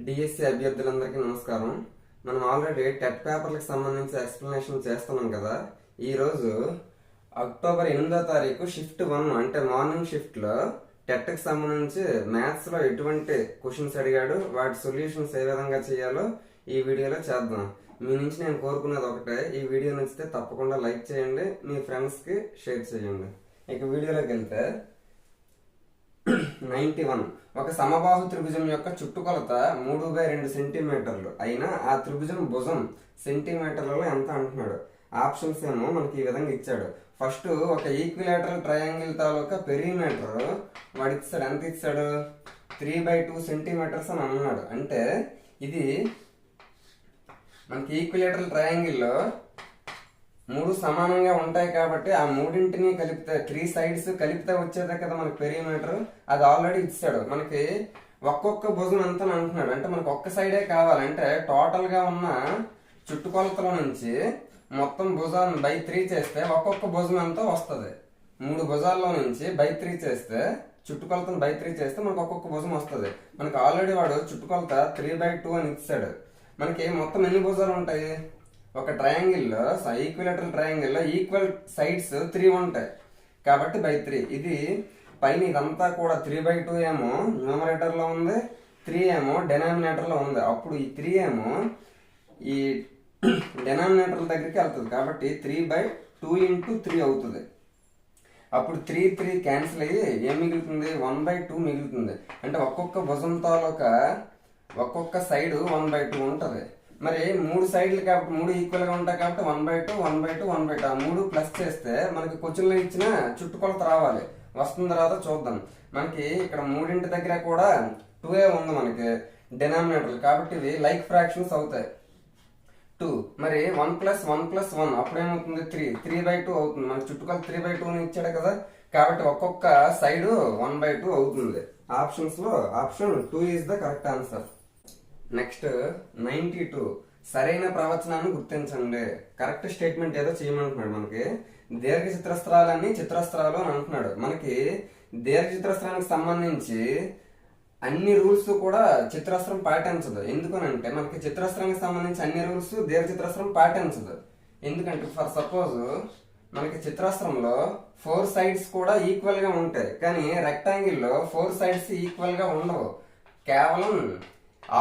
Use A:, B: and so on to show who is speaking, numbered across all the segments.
A: DSC అభ్యర్థులందరికీ నమస్కారం. మనం already TET పేపర్లకు సంబంధించి ఎక్స్ప్లెనేషన్ చేస్తున్నాం కదా. ఈరోజు అక్టోబర్ 8వ తారీఖు షిఫ్ట్ 1 అంటే మార్నింగ్ షిఫ్ట్లో టెట్కి సంబంధించి మ్యాథ్స్లో ఎటువంటి క్వశ్చన్స్ అడిగాడు, వాటి సొల్యూషన్స్ ఏ విధంగా చేయాలో ఈ వీడియోలో చేద్దాం. మీ నుంచి నేను కోరుకునేది ఒకటే, ఈ వీడియో నచ్చితే తప్పకుండా లైక్ చేయండి, మీ ఫ్రెండ్స్కి షేర్ చేయండి. ఇక వీడియోలోకి వెళ్తే 91 ఒక సమబాహు త్రిభుజం యొక్క చుట్టుకొలత 3/2 సెంటీమీటర్లు అయినా ఆ త్రిభుజం భుజం సెంటీమీటర్లలో ఎంత అంటున్నాడు. ఆప్షన్స్ ఏమో మనకి ఈ విధంగా ఇచ్చాడు. ఫస్ట్ ఒక ఈక్విలేటరల్ ట్రయాంగిల్ తాలూకా పెరిమీటర్ వాడు ఇచ్చాడు. ఎంత ఇచ్చాడు? 3/2 సెంటీమీటర్స్ అని అన్నాడు. అంటే ఇది మనకి ఈక్విలేటరల్ ట్రయాంగిల్లో 3 సమానంగా ఉంటాయి కాబట్టి ఆ మూడింటిని కలిపితే 3 సైడ్స్ కలిపితే వచ్చేదే కదా మనకి పెరిమీటర్. అది ఆల్రెడీ ఇచ్చాడు. మనకి ఒక్కొక్క భుజం ఎంత అంటున్నాడు. అంటే మనకు ఒక్క సైడే కావాలంటే టోటల్ గా ఉన్న చుట్టుకొలతల నుంచి మొత్తం భుజాన్ని బై 3 చేస్తే ఒక్కొక్క భుజం ఎంత వస్తుంది. 3 భుజాల్లో నుంచి బై 3 చేస్తే చుట్టుకొలతను బై 3 చేస్తే మనకు ఒక్కొక్క భుజం వస్తుంది. మనకి ఆల్రెడీ వాడు చుట్టుకొలత 3/2 అని ఇచ్చాడు. మనకి మొత్తం ఎన్ని భుజాలు ఉంటాయి? ఒక ట్రయాంగిల్లో ఈక్విలేటరల్ ట్రయాంగిల్లో ఈక్వల్ సైడ్స్ 3 ఉంటాయి కాబట్టి బై 3. ఇది పైన ఇదంతా కూడా 3/2 ఏమో న్యూమరేటర్ లో ఉంది, 3 ఏమో డెనామినేటర్ లో ఉంది. అప్పుడు ఈ 3 ఏమో ఈ డెనామినేటర్ దగ్గరికి వెళ్తుంది కాబట్టి 3/2 × 3 అవుతుంది. అప్పుడు 3 క్యాన్సిల్ అయ్యి ఏం మిగులుతుంది? 1/2 మిగులుతుంది. అంటే ఒక్కొక్క భుజం తాలూకా ఒక్కొక్క సైడ్ 1/2 ఉంటది. మరి 3 సైడ్లు కాబట్టి 3 ఈక్వల్ గా ఉంటాయి కాబట్టి 1/2 1/2 1/2 ఆ 3 ప్లస్ చేస్తే మనకి క్వశ్చన్ లో ఇచ్చిన చుట్టుకొలత రావాలి. వస్తుంది రాదో చూద్దాం. మనకి ఇక్కడ మూడింటి దగ్గర కూడా 2a ఉంది మనకి డినామినేటర్ కాబట్టి ఇవి లైక్ ఫ్రాక్షన్స్ అవుతాయి. 2 మరి 1 + 1 + 1 అప్పుడేమవుతుంది? 3/2 అవుతుంది. మనకి చుట్టుకొలత 3/2 ఇచ్చాడు కదా కాబట్టి ఒక్కొక్క సైడ్ 1/2 అవుతుంది. ఆప్షన్స్ లో option 2 is the correct answer. Next 92 సరైన ప్రవచనాన్ని గుర్తించండి. కరెక్ట్ స్టేట్మెంట్ ఏదో చేయమంటున్నాడు. మనకి దీర్ఘ చతురస్రాలన్నీ చిత్రస్త్రాలు అని అంటున్నాడు. మనకి దీర్ఘ చతురస్రానికి సంబంధించి అన్ని రూల్స్ కూడా చిత్రస్త్రం పాటించదు. ఎందుకనంటే మనకి చిత్రస్త్రానికి సంబంధించి అన్ని రూల్స్ దీర్ఘ చతురస్రం పాటించదు. ఎందుకంటే ఫర్ సపోజ్ మనకి చిత్రస్త్రంలో 4 సైడ్స్ కూడా ఈక్వల్ గా ఉంటాయి, కానీ రెక్టాంగిల్ లో 4 సైడ్స్ ఈక్వల్ గా ఉండవు. కేవలం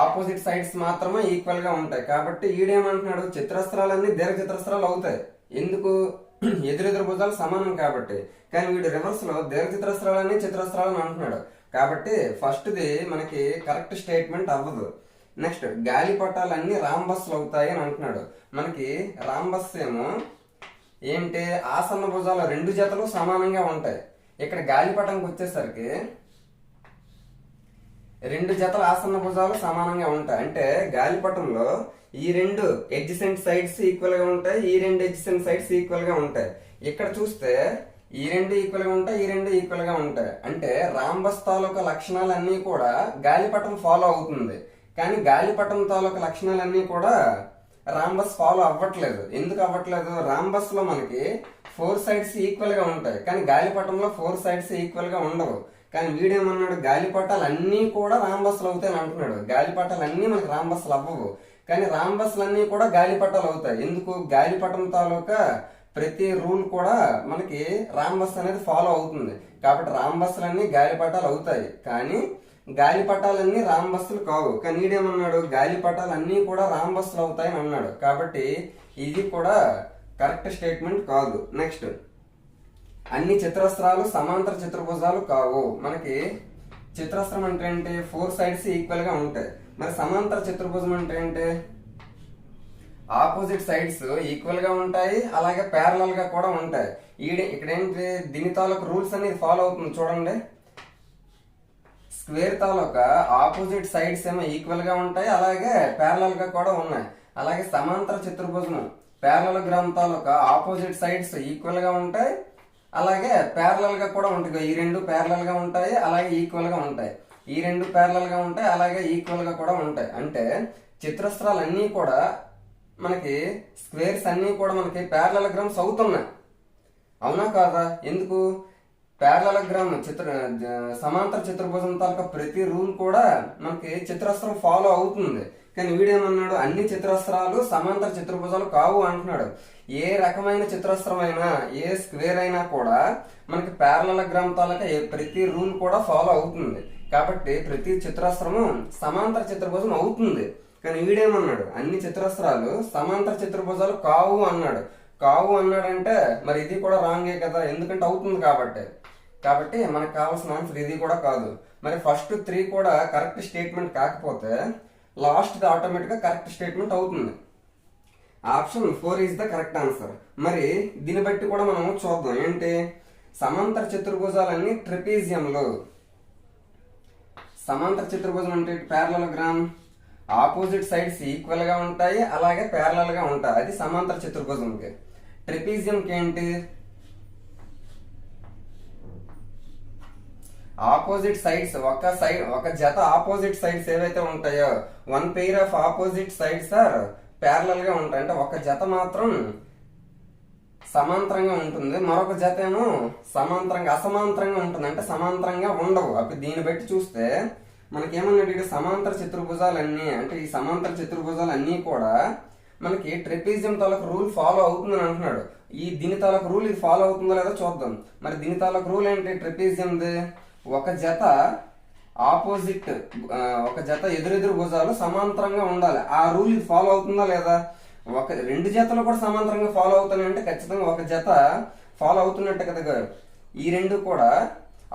A: ఆపోజిట్ సైడ్స్ మాత్రమే ఈక్వల్ గా ఉంటాయి. కాబట్టి ఈడేమంటున్నాడు? చిత్రస్త్రాలన్నీ దీర్ఘ చతురస్రాలు అవుతాయి. ఎందుకు? ఎదురెదురు భుజాలు సమానం కాబట్టి. కానీ వీడు రివర్స్ లో దీర్ఘ చతురస్రాలన్నీ చిత్రస్త్రాలు అంటున్నాడు. కాబట్టి ఫస్ట్ ది మనకి కరెక్ట్ స్టేట్మెంట్ అవ్వదు. నెక్స్ట్ గాలిపటాలన్నీ రాంబస్లు అవుతాయి అని అంటున్నాడు. మనకి రాంబస్ ఏమో ఏంటి? ఆసన్న భుజాలు 2 జతలు సమానంగా ఉంటాయి. ఇక్కడ గాలిపటంకి వచ్చేసరికి 2 జతల ఆసన్న భుజాలు సమానంగా ఉంటాయి. అంటే గాలిపటంలో ఈ 2 ఎడ్జసెంట్ సైడ్స్ ఈక్వల్ గా ఉంటాయి, ఈ 2 ఎడ్జసెంట్ సైడ్స్ ఈక్వల్ గా ఉంటాయి. ఇక్కడ చూస్తే ఈ 2 ఈక్వల్ గా ఉంటాయి, ఈ 2 ఈక్వల్ గా ఉంటాయి. అంటే రాంబస్ తాలూకా లక్షణాలన్నీ కూడా గాలిపటం ఫాలో అవుతుంది. కానీ గాలిపటం తాలూకా లక్షణాలన్నీ కూడా రాంబస్ ఫాలో అవ్వట్లేదు. ఎందుకు అవ్వట్లేదు? రాంబస్ లో మనకి 4 సైడ్స్ ఈక్వల్ గా ఉంటాయి, కానీ గాలిపటంలో 4 సైడ్స్ ఈక్వల్ గా ఉండవు. కానీ వీడేమన్నాడు? గాలిపటాలు అన్నీ కూడా రాంబస్లు అవుతాయి అంటున్నాడు. గాలిపటాలు అన్నీ మనకి రాంబస్లు అవ్వవు, కానీ రాంబస్లు అన్నీ కూడా గాలిపటాలు అవుతాయి. ఎందుకు? గాలిపటం తాలూకా ప్రతి రూల్ కూడా మనకి రాంబస్ అనేది ఫాలో అవుతుంది. కాబట్టి రాంబస్లన్నీ గాలిపటాలు అవుతాయి, కానీ గాలిపటాలన్నీ రాంబస్లు కావు. కానీ వీడేమన్నాడు? గాలిపటాలన్నీ కూడా రాంబస్లు అవుతాయి అని అన్నాడు. కాబట్టి ఇది కూడా కరెక్ట్ స్టేట్మెంట్ కాదు. నెక్స్ట్ అన్ని చిత్రస్త్రాలు సమాంతర చతుర్భుజాలు కావు. మనకి చిత్రస్త్రం అంటే ఏంటి? 4 సైడ్స్ ఈక్వల్ గా ఉంటాయి. మరి సమాంతర చతుర్భుజం అంటే ఏంటి? ఆపోజిట్ సైడ్స్ ఈక్వల్ గా ఉంటాయి, అలాగే ప్యారలల్ గా కూడా ఉంటాయి. ఇక్కడ ఏంటి? దీని తాలూకా రూల్స్ అనేది ఫాలో అవుతుంది. చూడండి, స్క్వేర్ తాలూకా ఆపోజిట్ సైడ్స్ ఏమో ఈక్వల్ గా ఉంటాయి, అలాగే ప్యారలల్ గా కూడా ఉన్నాయి. అలాగే సమాంతర చతుర్భుజం ప్యారలలోగ్రామ్ తాలూకా ఆపోజిట్ సైడ్స్ ఈక్వల్ గా ఉంటాయి, అలాగే ప్యారలల్ గా కూడా ఉంటాయి. ఈ 2 ప్యారలల్ గా ఉంటాయి, అలాగే ఈక్వల్ గా ఉంటాయి. ఈ 2 ప్యారలల్ గా ఉంటాయి, అలాగే ఈక్వల్ గా కూడా ఉంటాయి. అంటే చిత్రస్త్రాలు అన్నీ కూడా మనకి స్క్వేర్స్ అన్నీ కూడా మనకి ప్యారలలోగ్రామ్స్ అవుతున్నాయి. అవునా కాదా? ఎందుకు? ప్యారలగ్రామ్ సమాంతర చతుర్భుజం తాలూకా ప్రతి రూల్ కూడా మనకి చతురస్రం ఫాలో అవుతుంది. కానీ వీడేమన్నాడు, అన్ని చతురస్రాలు సమాంతర చతుర్భుజాలు కావు అంటున్నాడు. ఏ రకమైన చతురస్రం అయినా, ఏ స్క్వేర్ అయినా కూడా మనకి ప్యారలగ్రామ్ తాలూకా ప్రతి రూల్ కూడా ఫాలో అవుతుంది. కాబట్టి ప్రతి చతురస్రము సమాంతర చతుర్భుజం అవుతుంది. కానీ వీడేమన్నాడు, అన్ని చతురస్రాలు సమాంతర చతుర్భుజాలు కావు అన్నాడు. కావు అన్నాడంటే మరి ఇది కూడా రాంగే కదా, ఎందుకంటే అవుతుంది కాబట్టి మనకు కావాల్సిన ఆన్సర్ ఇది కూడా కాదు. మరి ఫస్ట్ 3 కూడా కరెక్ట్ స్టేట్మెంట్ కాకపోతే లాస్ట్ ఆటోమేటిక్ గా కరెక్ట్ స్టేట్మెంట్ అవుతుంది. Option 4 is the correct answer. మరి దీన్ని బట్టి కూడా మనం చూద్దాం ఏంటి, సమాంతర చతుర్భుజాలన్నీ ట్రెపీజియంలో. సమాంతర చతుర్భుజం అంటే ప్యారలగ్రామ్, ఆపోజిట్ సైడ్స్ ఈక్వల్ గా ఉంటాయి, అలాగే ప్యారలల్ గా ఉంటాయి. అది సమాంతర చతుర్భుజంకి. ట్రెపీజియంకి ఏంటి, ఆపోజిట్ సైడ్స్ ఒక జత ఆపోజిట్ సైడ్స్ ఏవైతే ఉంటాయో, 1 pair of opposite sides are parallel గా ఉంటాయి. అంటే ఒక జత మాత్రం సమాంతరంగా ఉంటుంది, మరొక జత ఏమో అసమాంతరంగా ఉంటుంది. అంటే సమాంతరంగా ఉండవు. అప్పుడు దీన్ని బట్టి చూస్తే మనకేమన్నాడు, సమాంతర చతుర్భుజాలన్నీ అంటే ఈ సమాంతర చతుర్భుజాలన్నీ కూడా మనకి ట్రెపీజియం తాలూకు రూల్ ఫాలో అవుతుందని అంటున్నాడు. దీని తాలూకు రూల్ ఇది ఫాలో అవుతుందో లేదో చూద్దాం. మరి దీని తాలూకు రూల్ ఏంటి, ట్రెపీజియంది ఒక జత ఎదురెదురు భుజాలు సమాంతరంగా ఉండాలి. ఆ రూల్ ఇది ఫాలో అవుతుందా లేదా, రెండు జతలు కూడా సమాంతరంగా ఫాలో అవుతున్నాయి అంటే ఖచ్చితంగా ఒక జత ఫాలో అవుతున్నట్టే కదా. ఈ రెండు కూడా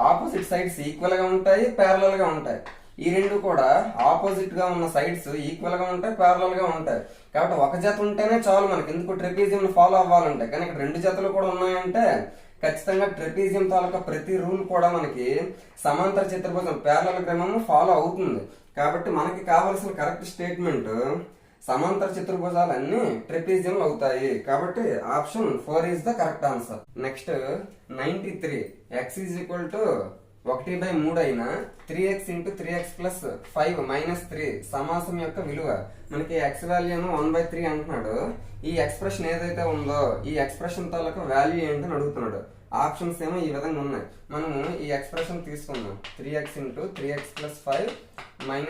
A: ఆపోజిట్ సైడ్స్ ఈక్వల్ గా ఉంటాయి, ప్యారలల్ గా ఉంటాయి. ఈ రెండు కూడా ఆపోజిట్ గా ఉన్న సైడ్స్ ఈక్వల్ గా ఉంటాయి, ప్యారలల్ గా ఉంటాయి. కాబట్టి ఒక జత ఉంటేనే చాలు మనకి, ఎందుకు ట్రెపీజియం ఫాలో అవ్వాలంటే. కానీ ఇక్కడ రెండు జతలు కూడా ఉన్నాయంటే ఖచ్చితంగా ట్రెపీజియం తాలూకా ప్రతి రూల్ కూడా మనకి సమాంతర చతుర్భుజం ప్యారలగ్రామ్ ఫాలో అవుతుంది. కాబట్టి మనకి కావాల్సిన కరెక్ట్ స్టేట్మెంట్ సమాంతర చతుర్భుజాలన్నీ ట్రెపీజియం అవుతాయి. కాబట్టి option 4 is the correct answer. Next 93. x is equal to 1/3 అయినా 3x × 3x + 5 - 3 సమాసం యొక్క విలువ. మనకి x వాల్యూను 1/3 అంటున్నాడు. ఈ ఎక్స్ప్రెషన్ ఏదైతే ఉందో ఈ ఎక్స్ప్రెషన్ తాలూకా వాల్యూ ఏంటని అడుగుతున్నాడు. ఆప్షన్స్ ఏమో ఈ విధంగా ఉన్నాయి. మనము ఈ ఎక్స్ప్రెషన్ తీసుకుందాం, 3x × 3x + 5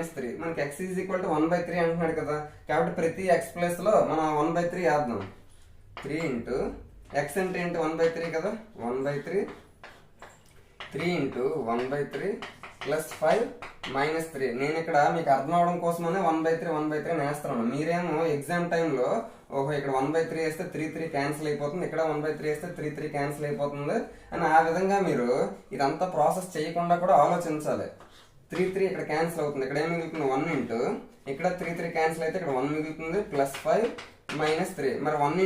A: - 3. మనకి x ఈజ్ ఈక్వల్ టు 1/3 అంటున్నాడు కదా. కాబట్టి ప్రతి x ప్లేస్ లో మనం 1/3 వేద్దాం. 3 × x అంటే ఏంటి, 1/3 కదా. 1/3 3 × 1/3 + 5 - 3. నేను ఇక్కడ మీకు అర్థం అవడం కోసమనే 1/3 వేస్తున్నాను. మీరేమో ఎగ్జామ్ టైంలో ఇక్కడ 1/3 వేస్తే 3 క్యాన్సిల్ అయిపోతుంది, ఇక్కడ 1/3 వేస్తే 3 క్యాన్సిల్ అయిపోతుంది అని ఆ విధంగా మీరు ఇదంతా ప్రాసెస్ చేయకుండా కూడా ఆలోచించాలి. 3 ఇక్కడ క్యాన్సిల్ అవుతుంది, ఇక్కడ ఏం మిగులుతుంది 1 ఇక్కడ 3 క్యాన్సిల్ అయితే ఇక్కడ 1 మిగులుతుంది, +5 - 3. మరి 1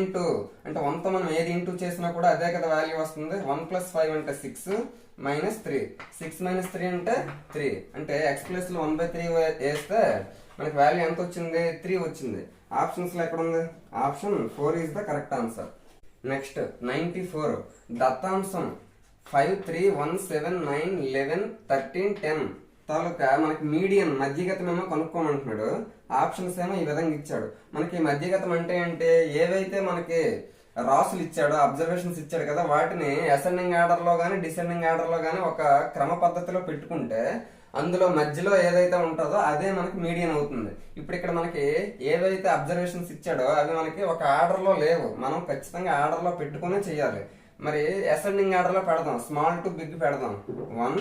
A: అంటే 1తో మనం ఏది ఇంటూ చేసినా కూడా అదే కదా వాల్యూ వస్తుంది. 1 + 5 అంటే 6 - 3. 6 - 3 అంటే 3. అంటే x ప్లేస్ లో 1/3 వేస్తే మనకి వాల్యూ ఎంత వచ్చింది, 3 వచ్చింది. ఆప్షన్స్ లో ఎక్కడ ఉంది, option 4 is the correct answer. Next 94. దత్తాంశం 5, 3, 1, 7, 9, 11, 13, 10 తాలూకా మనకి మీడియన్ మధ్యగతం ఏమో కనుక్కోమంటున్నాడు. ఆప్షన్స్ ఏమో ఈ విధంగా ఇచ్చాడు. మనకి మధ్యగతం అంటే ఏవైతే మనకి రాసులు ఇచ్చాడో, అబ్జర్వేషన్స్ ఇచ్చాడు కదా, వాటిని అసెండింగ్ ఆర్డర్ లో గానీ డిసెండింగ్ ఆర్డర్ లో గానీ ఒక క్రమ పద్ధతిలో పెట్టుకుంటే అందులో మధ్యలో ఏదైతే ఉంటుందో అదే మనకి మీడియన్ అవుతుంది. ఇప్పుడు ఇక్కడ మనకి ఏవైతే అబ్జర్వేషన్స్ ఇచ్చాడో అవి మనకి ఒక ఆర్డర్ లో లేవు, మనం ఖచ్చితంగా ఆర్డర్ లో పెట్టుకునే చేయాలి. మరి అసెండింగ్ ఆర్డర్ లో పెడదాం, స్మాల్ టు బిగ్ పెడదాం. 1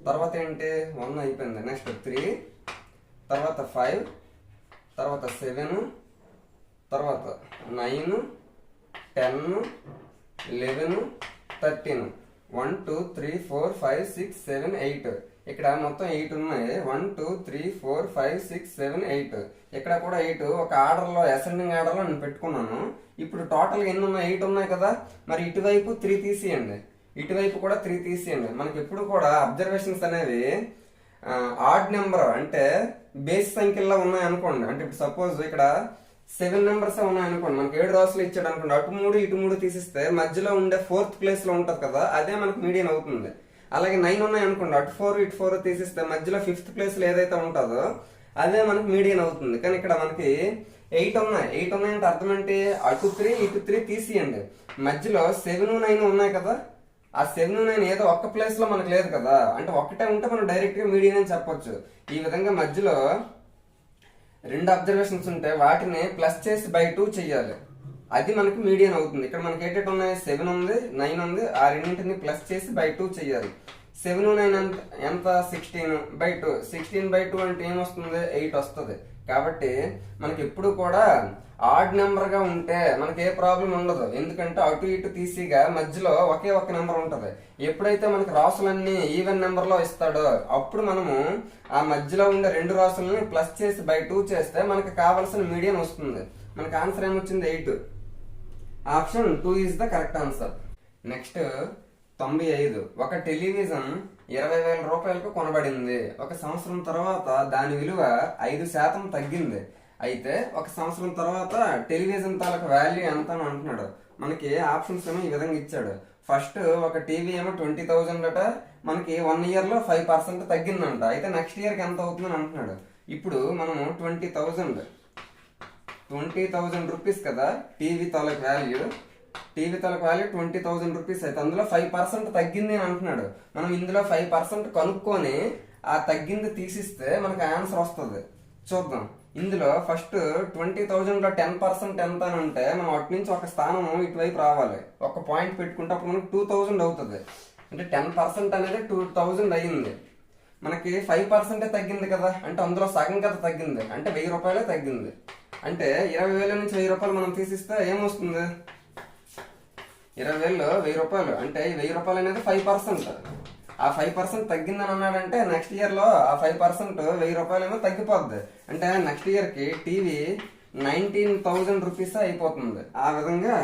A: తర్వాత ఏంటి, 1 అయిపోయింది. నెక్స్ట్ 3, తర్వాత 5, తర్వాత 7, తర్వాత 9, 10, 11, 13. 1, 2, 3, 4, 5, 6, 7, 8. ఇక్కడ మొత్తం 8 ఉన్నాయి. 1, 2, 3, 4, 5, 6, 7, 8. ఇక్కడ కూడా 8 ఒక ఆర్డర్ లో అసెండింగ్ ఆర్డర్ లో నేను పెట్టుకున్నాను. ఇప్పుడు టోటల్ గా ఎన్ని ఉన్నాయి, 8 ఉన్నాయి కదా. మరి ఇటువైపు 3 తీసేయండి, ఇటువైపు కూడా 3 తీసేయండి. మనకి ఎప్పుడు కూడా అబ్జర్వేషన్స్ అనేవి ఆడ్ నెంబర్ అంటే బేస్ సంఖ్యల్లో ఉన్నాయి అనుకోండి. అంటే ఇప్పుడు సపోజ్ ఇక్కడ 7 నెంబర్స్ ఉన్నాయి అనుకోండి, మనకి 7 రాసులు ఇచ్చాడు అనుకోండి, అటు 3 ఇటు 3 తీసిస్తే మధ్యలో ఉండే 4th ప్లేస్ లో ఉంటది కదా, అదే మనకి మీడియన్ అవుతుంది. అలాగే 9 ఉన్నాయి అనుకోండి, అటు 4 ఇటు 4 తీసిస్తే మధ్యలో 5th ప్లేస్ లో ఏదైతే ఉంటుందో అదే మనకి మీడియన్ అవుతుంది. కానీ ఇక్కడ మనకి 8 ఉన్నాయంటే అర్థం ఏంటి, అటు 3 ఇటు 3 తీసియండి, మధ్యలో 7, 9 ఉన్నాయి కదా, ఆ 7, 9 ఏదో ఒక్క ప్లేస్ లో మనకు లేదు కదా, అంటే ఒక్కటే ఉంటే మనం డైరెక్ట్ గా మీడియన్ అని చెప్పొచ్చు. ఈ విధంగా మధ్యలో రెండు అబ్జర్వేషన్స్ ఉంటే వాటిని ప్లస్ చేసి బై 2 చెయ్యాలి, అది మనకి మీడియన్ అవుతుంది. ఇక్కడ మనకి ఏంటంటే ఉన్నాయి, 7 ఉంది 9 ఉంది, ఆ రెండింటిని ప్లస్ చేసి బై 2 చెయ్యాలి. 7, 9 ఎంత 16/2. 16/2 అంటే ఏమొస్తుంది, 8 వస్తుంది. కాబట్టి మనకి ఎప్పుడు కూడా ఆడ్ నెంబర్ గా ఉంటే మనకి ఏ ప్రాబ్లం ఉండదు, ఎందుకంటే అటు ఇటు తీసిగా మధ్యలో ఒకే ఒక నెంబర్ ఉంటది. ఎప్పుడైతే మనకి రాసులన్నీ ఈవెన్ నెంబర్ లో ఇస్తాడో అప్పుడు మనము ఆ మధ్యలో ఉండే రెండు రాసులని ప్లస్ చేసి బై 2 చేస్తే మనకి కావాల్సిన మీడియన్ వస్తుంది. మనకి ఆన్సర్ ఏమొచ్చింది, 8. Option 2 is the correct answer. Next 95. ఒక టెలివిజన్ 20,000 రూపాయలకు కొనబడింది. ఒక సంవత్సరం తర్వాత దాని విలువ 5% తగ్గింది. అయితే ఒక సంవత్సరం తర్వాత టెలివిజన్ తాలూకు వాల్యూ ఎంత అని అంటున్నాడు. మనకి ఆప్షన్స్ ఏమో ఈ విధంగా ఇచ్చాడు. ఫస్ట్ ఒక టీవీ ఏమో 20,000 అట, మనకి 1 ఇయర్ లో 5% తగ్గిందంట. అయితే నెక్స్ట్ ఇయర్ కి ఎంత అవుతుందని అంటున్నాడు. ఇప్పుడు మనము 20,000 రూపీస్ కదా టీవీ తాలూకు వాల్యూ. టీవీ తాలూకు వాల్యూ 20,000 రూపీస్. అయితే అందులో 5% తగ్గింది అని అంటున్నాడు. మనం ఇందులో 5% కనుక్కొని ఆ తగ్గింది తీసిస్తే మనకి ఆన్సర్ వస్తుంది. చూద్దాం. ఇందులో ఫస్ట్ 20,000 లో 10% ఎంత అని ఉంటే మనం అటు నుంచి ఒక స్థానం ఇటువైపు రావాలి, ఒక పాయింట్ పెట్టుకుంటే అప్పుడు మనకి 2,000 అవుతుంది. అంటే 10% అనేది 2,000 అయ్యింది. మనకి 5% తగ్గింది కదా, అంటే అందులో సగం కదా తగ్గింది, అంటే 1,000 రూపాయలే తగ్గింది. అంటే 20,000 నుంచి 1,000 రూపాయలు మనం తీసిస్తే ఏమొస్తుంది, 20,000 1,000 రూపాయలు. అంటే ఈ 1,000 రూపాయలు అనేది 5%. ఆ 5% తగ్గిందని అన్నాడంటే నెక్స్ట్ ఇయర్ లో ఆ 5% 1,000 రూపాయలు ఏమో తగ్గిపోద్ది. అంటే నెక్స్ట్ ఇయర్ కి టీవీ 19,000 రూపీస్ అయిపోతుంది. ఆ విధంగా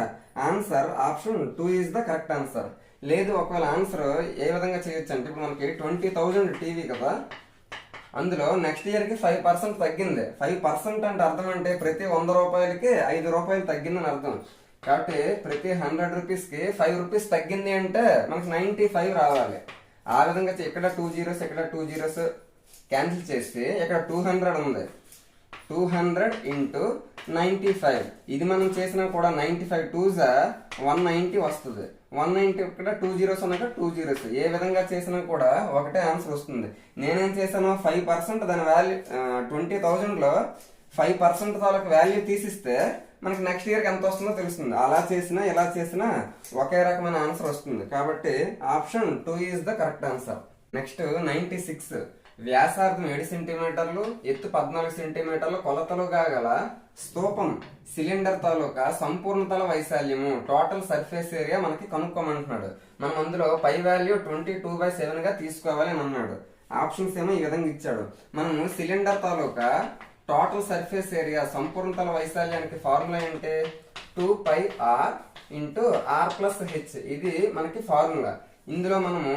A: answer option 2 is the correct answer. లేదు ఒకవేళ ఆన్సర్ ఏ విధంగా చేయొచ్చు అంటే, ఇప్పుడు మనకి 20,000 టీవీ కదా, అందులో నెక్స్ట్ ఇయర్ కి 5% తగ్గింది. 5% అంటే అర్థం అంటే ప్రతి 100 రూపాయలకి 5 రూపాయలు తగ్గిందని అర్థం. కాబట్టి ప్రతి 100 రూపీస్ కి 5 రూపీస్ తగ్గింది అంటే మనకి 95 రావాలి. ఆ విధంగా ఇక్కడ 2 జీరోస్ ఇక్కడ 2 జీరోస్ క్యాన్సిల్ చేస్తే ఇక్కడ 200 ఉంది. 200 ఇంటూ 95, ఇది మనం చేసినా కూడా 95 2s 190 వస్తుంది. 190 ఇక్కడ 2 జీరోస్ ఉన్నాయి, 2 జీరోస్ ఏ విధంగా చేసినా కూడా ఒకటే ఆన్సర్ వస్తుంది. నేనేం చేశాను, 5% దాని వాల్యూ 20,000 లో 5% తాలూకు వాల్యూ తీసిస్తే మనకి నెక్స్ట్ ఇయర్కి ఎంత వస్తుందో తెలుస్తుంది. అలా చేసినా ఇలా చేసినా ఒకే రకమైన ఆన్సర్ వస్తుంది. కాబట్టి option 2 is the correct answer. Next 96. వ్యాసార్థం 7 సెంటీమీటర్లు, ఎత్తు 14 సెంటీమీటర్లు కొలతలుగా గల స్తూపం సిలిండర్ తాలూకా సంపూర్ణతల వైశాల్యము టోటల్ సర్ఫేస్ ఏరియా మనకి కనుక్కోమంటున్నాడు. మనం అందులో పై వాల్యూ 22/7 గా తీసుకోవాలి అని అన్నాడు. ఆప్షన్స్ ఏమో ఈ విధంగా ఇచ్చాడు. మనము సిలిండర్ తాలూకా టోటల్ సర్ఫేస్ ఏరియా సంపూర్ణతల వైశాల్యానికి ఫార్ములా ఏంటి, 2πr ఇంటూ r+h. ఇది మనకి ఫార్ములా. ఇందులో మనము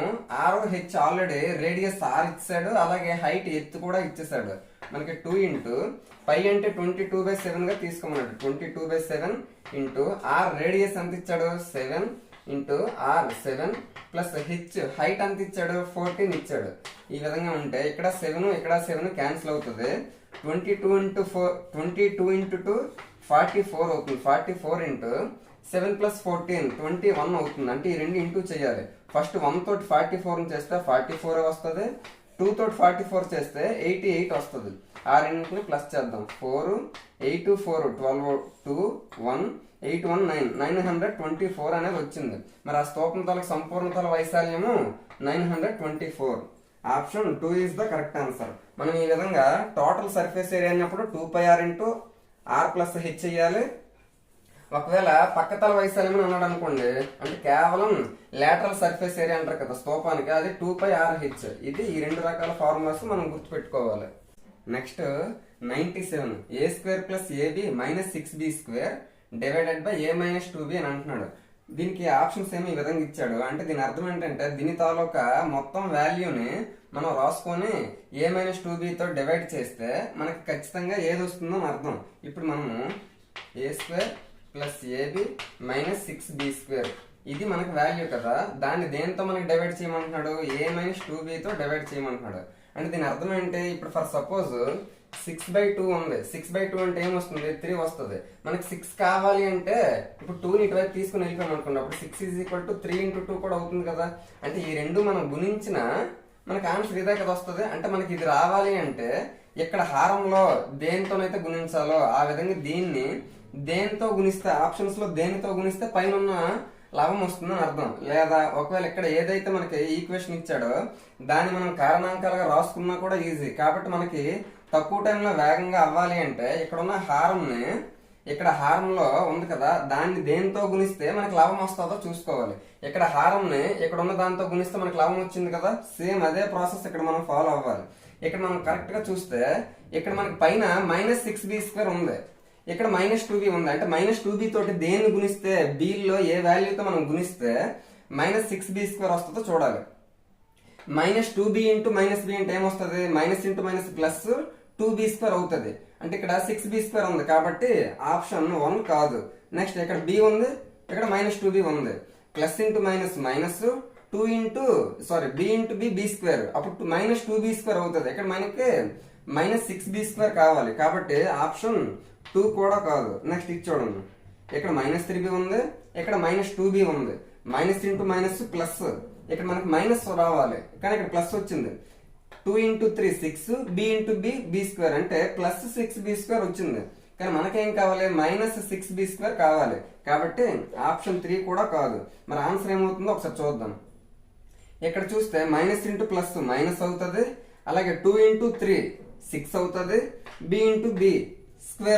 A: r/h ఆల్రెడీ రేడియస్ r ఇచ్చాడు, అలాగే హైట్ ఎత్తు కూడా ఇచ్చేసాడు. మనకి 2 ఇంటూ పై అంటే 22/7 గా తీసుకోమన్నాడు. 22/7 ఇంటూ r రేడియస్ ఎంత ఇచ్చాడు, 7 into r 7 plus h height ఎంత ఇచ్చాడు, 14 ఇచ్చాడు. ఈ విధంగా ఉంటే ఇక్కడ 7 ఇక్కడ 7 క్యాన్సిల్ అవుతుంది. 22 ఇంటూ 2 44 అవుతుంది. 44 ఇంటూ 7 ప్లస్ 14 21 అవుతుంది. అంటే ఈ రెండు ఇంటూ చేయాలి. ఫస్ట్ 1 తోటి 44 చేస్తే 44 వస్తుంది, 2 తోటి 44 చేస్తే 88 వస్తుంది. ఆ రెండింటిని ప్లస్ చేద్దాం. 4 8 4 12 2 1 8 1 9 924 అనేది వచ్చింది. మరి ఆ స్తూపం తాలూకు సంపూర్ణతల వైశాల్యము 924. Option 2 is the correct answer. మనం ఈ విధంగా టోటల్ సర్ఫేస్ ఏరియా అన్నప్పుడు 2πr ఇంటూ r+h చేయాలి. ఒకవేళ పక్కతల వైశాల్యం అన్నాడు అనుకోండి, అంటే కేవలం లేటరల్ సర్ఫేస్ ఏరియా అంటారు కదా స్తూపానికి, అది 2πrh. ఇది ఈ రెండు రకాల ఫార్ములాస్ మనం గుర్తుపెట్టుకోవాలి. Next 97. a² + ab - 6b² divided by a - 2b అని అంటున్నాడు. దీనికి ఆప్షన్స్ ఏమి ఈ విధంగా ఇచ్చాడు. అంటే దీని అర్థం ఏంటంటే దీని తాలూకా మొత్తం వాల్యూని మనం రాసుకొని a - 2b తో డివైడ్ చేస్తే మనకి ఖచ్చితంగా ఏది వస్తుందో అని అర్థం. ఇప్పుడు మనము a² + ab - 6b², ఇది మనకి వాల్యూ కదా, దాన్ని దేంతో మనకి డివైడ్ చేయమంటున్నాడు, a - 2b తో డివైడ్ చేయమంటున్నాడు. అంటే దీని అర్థం ఏంటి, ఇప్పుడు ఫర్ సపోజ్ 6/2 ఉంది. 6/2 అంటే ఏమొస్తుంది? 3 వస్తుంది. మనకి 6 కావాలి అంటే ఇప్పుడు 2ని ఇటువైపు తీసుకుని వెళ్ళిపోయాం అనుకోండి, అప్పుడు 6 = 3 × 2 కూడా అవుతుంది కదా. అంటే ఈ రెండు మనం గుణించిన మనకి ఆన్సర్ ఇదే కదా వస్తుంది. అంటే మనకి ఇది రావాలి అంటే ఇక్కడ హారంలో దేనితోనైతే గుణించాలో ఆ విధంగా దీన్ని దేనితో గుణిస్తే, ఆప్షన్స్ లో దేనితో గుణిస్తే పైన ఉన్న లాభం వస్తుందని అర్థం. లేదా ఒకవేళ ఇక్కడ ఏదైతే మనకి ఈక్వేషన్ ఇచ్చాడో దాన్ని మనం కారణాంకాలుగా రాసుకున్నా కూడా ఈజీ. కాబట్టి మనకి తక్కువ టైంలో వేగంగా అవ్వాలి అంటే ఇక్కడ ఉన్న హారంని, ఇక్కడ హారంలో ఉంది కదా, దాన్ని దేనితో గుణిస్తే మనకి లాభం వస్తుందో చూసుకోవాలి. ఇక్కడ హారంని ఇక్కడ ఉన్న దాంతో గుణిస్తే మనకి లాభం వచ్చింది కదా, సేమ్ అదే ప్రాసెస్ ఇక్కడ మనం ఫాలో అవ్వాలి. ఇక్కడ మనం కరెక్ట్ గా చూస్తే ఇక్కడ మనకి పైన -6b² ఉంది, ఇక్కడ -2b ఉంది. అంటే -2b తోటి దేన్ని గుణిస్తే, బీలో ఏ వాల్యూతో మనం గుణిస్తే -6b² వస్తుందో చూడాలి. -2b × -b అంటే ఏమొస్తుంది? -× +2b² అవుతుంది. అంటే ఇక్కడ 6b² ఉంది కాబట్టి ఆప్షన్ 1 కాదు. నెక్స్ట్ ఇక్కడ b ఉంది, ఇక్కడ -2b ఉంది. Plus into minus b × b² అప్పుడు -2b² అవుతుంది. ఇక్కడ మనకి -6b² కావాలి కాబట్టి ఆప్షన్ 2 కూడా కాదు. నెక్స్ట్ ఇది చూడండి, ఇక్కడ -3b ఉంది, ఇక్కడ -2b ఉంది. −× ప్లస్, ఇక్కడ మనకి మైనస్ రావాలి కానీ ఇక్కడ ప్లస్ వచ్చింది. 2 × 3 6, b × b² అంటే +6b² వచ్చింది. కానీ మనకేం కావాలి? -6b² కావాలి. కాబట్టి ఆప్షన్ 3 కూడా కాదు. మరి ఆన్సర్ ఏమవుతుందో ఒకసారి చూద్దాం. ఇక్కడ చూస్తే -× ప్లస్ మైనస్ అవుతుంది, అలాగే 2 × 3 6 అవుతుంది, b × b²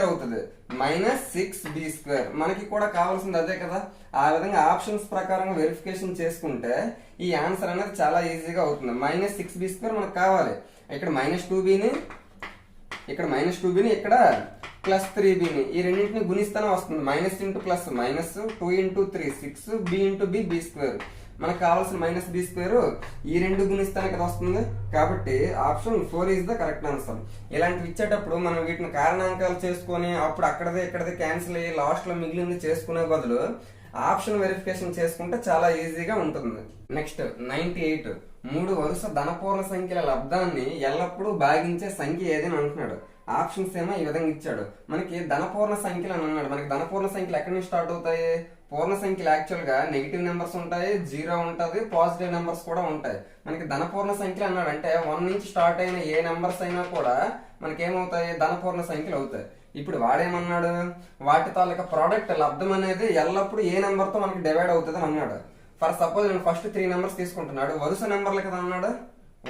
A: అవుతుంది, -6b². మనకి కూడా కావాల్సింది అదే కదా. ఆ విధంగా ఆప్షన్స్ ప్రకారం వెరిఫికేషన్ చేసుకుంటే ఈ ఆన్సర్ అనేది చాలా ఈజీగా అవుతుంది. -6b² మనకు కావాలి. ఇక్కడ -2bని, ఇక్కడ -2bని, ఇక్కడ +3bని, ఈ రెండింటిని గుణిస్తూనే వస్తుంది. -× ప్లస్ మైనస్, 2 × 3 6, b × b² మనకు కావాల్సిన -b² ఈ రెండు గుణిస్తానే కదా వస్తుంది. కాబట్టి option 4 is the correct answer. ఇలాంటివి ఇచ్చేటప్పుడు మనం వీటిని కారణాంకాలు చేసుకొని అప్పుడు అక్కడదే ఇక్కడదే క్యాన్సిల్ అయ్యి లాస్ట్ లో మిగిలింది చేసుకునే బదులు ఆప్షన్ వెరిఫికేషన్ చేసుకుంటే చాలా ఈజీగా ఉంటుంది. నెక్స్ట్ 98, 3 వరుస ధనపూర్ణ సంఖ్యల లబ్ధాన్ని ఎల్లప్పుడూ భాగించే సంఖ్య ఏదని అంటున్నాడు. ఆప్షన్స్ ఏమో ఈ విధంగా ఇచ్చాడు. మనకి ధనపూర్ణ సంఖ్యలు అని అన్నాడు. మనకి ధనపూర్ణ సంఖ్యలు ఎక్కడి నుంచి స్టార్ట్ అవుతాయి? పూర్ణ సంఖ్యలు యాక్చువల్ గా నెగిటివ్ నెంబర్స్ ఉంటాయి, 0 ఉంటది, పాజిటివ్ నెంబర్స్ కూడా ఉంటాయి. మనకి ధనపూర్ణ సంఖ్యలు అన్నాడు అంటే 1 నుంచి స్టార్ట్ అయిన ఏ నెంబర్స్ అయినా కూడా మనకి ఏమవుతాయి? ధనపూర్ణ సంఖ్యలు అవుతాయి. ఇప్పుడు వాడేమన్నాడు? వాటి తాలూకా ప్రోడక్ట్ లబ్ధం అనేది ఎల్లప్పుడు ఏ నెంబర్ తో మనకి డివైడ్ అవుతుంది అని అన్నాడు. ఫర్ సపోజ్ నేను ఫస్ట్ 3 నెంబర్స్ తీసుకుంటున్నాడు, వరుస నెంబర్లు కదా అన్నాడు.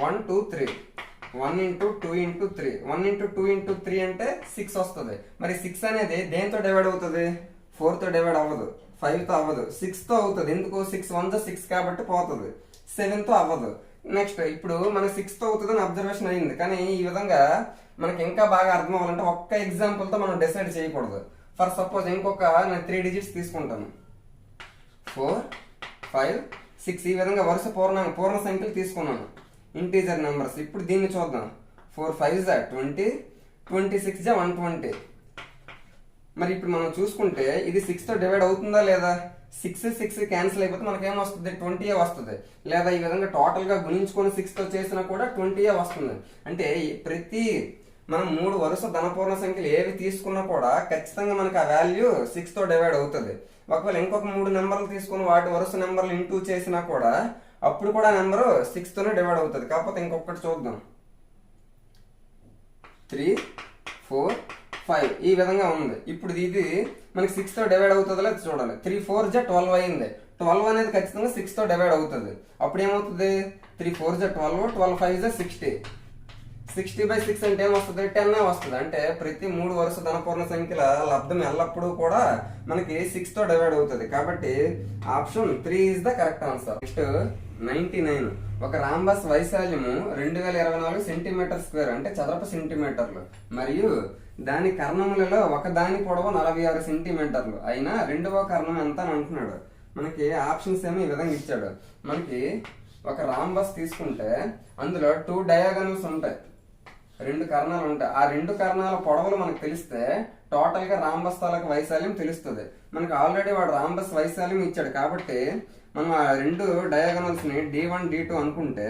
A: 1 2 3, 1 × 2 × 3, 1 × 2 × 3 అంటే 6 వస్తుంది. మరి 6 అనేది దేంతో డివైడ్ అవుతుంది? 4 తో డివైడ్ అవ్వదు, 5 తో అవ్వదు, 6 తో అవుతుంది. ఎందుకు? 6 1 6 కాబట్టి పోతుంది. 7 తో అవ్వదు. నెక్స్ట్ ఇప్పుడు మన 6 తో అవుతుంది అని అబ్జర్వేషన్ అయింది. కానీ ఈ విధంగా మనకి ఇంకా బాగా అర్థం అవ్వాలంటే ఒక్క ఎగ్జాంపుల్ తో మనం డిసైడ్ చేయకూడదు. ఫర్ సపోజ్ ఇంకొక నేను 3 డిజిట్స్ తీసుకుంటాను, 4 5 6 ఈ విధంగా వరుస పూర్ణ సంఖ్యలు తీసుకున్నాను, ఇంటీజర్ నెంబర్స్. ఇప్పుడు దీన్ని చూద్దాం. 4 5 20, 26 120. మరి ఇప్పుడు మనం చూసుకుంటే ఇది 6 తో డివైడ్ అవుతుందా లేదా? 6 6 క్యాన్సిల్ అయిపోతే మనకేం వస్తుంది? 20 వస్తుంది. లేదా ఈ విధంగా టోటల్ గా గుణించుకొని 6 తో చేసినా కూడా 20 వస్తుంది. అంటే ప్రతి మనం 3 వరుస ధనపూర్ణ సంఖ్యలు ఏవి తీసుకున్నా కూడా ఖచ్చితంగా మనకి ఆ వాల్యూ 6 తో డివైడ్ అవుతుంది. ఒకవేళ ఇంకొక 3 నెంబర్లు తీసుకుని వాటి వరుస నెంబర్లు ఇంటూ చేసినా కూడా అప్పుడు కూడా నెంబరు 6 తోనే డివైడ్ అవుతుంది. కాకపోతే ఇంకొకటి చూద్దాం. 3 4 5 ఈ విధంగా ఉంది. ఇప్పుడు ఇది మనకి 6 తో డివైడ్ అవుతుందో లేదు చూడాలి. 3 4 12 అయింది. 12 అనేది ఖచ్చితంగా 6 తో డివైడ్ అవుతుంది. అప్పుడు ఏమవుతుంది? 3 4 12, 12 5 60. 60/6 అంటే ఏమొస్తుంది? 10 వస్తుంది. అంటే ప్రతి 3 వరుస ధనపూర్ణ సంఖ్యల లబ్ధం ఎల్లప్పుడూ కూడా మనకి 6 తో డివైడ్ అవుతుంది. కాబట్టి option 3 is the correct answer. Next 99, ఒక రాంబస్ వైశాల్యము 2024 సెంటీమీటర్² అంటే చదరపు సెంటీమీటర్లు మరియు దాని కర్ణములలో ఒక దాని పొడవు 46 సెంటీమీటర్లు అయినా రెండవ కర్ణం ఎంత అని అంటున్నాడు. మనకి ఆప్షన్స్ ఏమో ఈ విధంగా ఇచ్చాడు. మనకి ఒక రాంబస్ తీసుకుంటే అందులో 2 డయాగనల్స్ ఉంటాయి, 2 కర్ణాలు ఉంటాయి. ఆ 2 కర్ణాల పొడవులు మనకు తెలిస్తే టోటల్ గా రాంబస్ తాలూకు వైశాల్యం తెలుస్తుంది. మనకి ఆల్రెడీ వాడు రాంబస్ వైశాల్యం ఇచ్చాడు కాబట్టి మనం ఆ 2 డయాగనల్స్ ని D1 D2 అనుకుంటే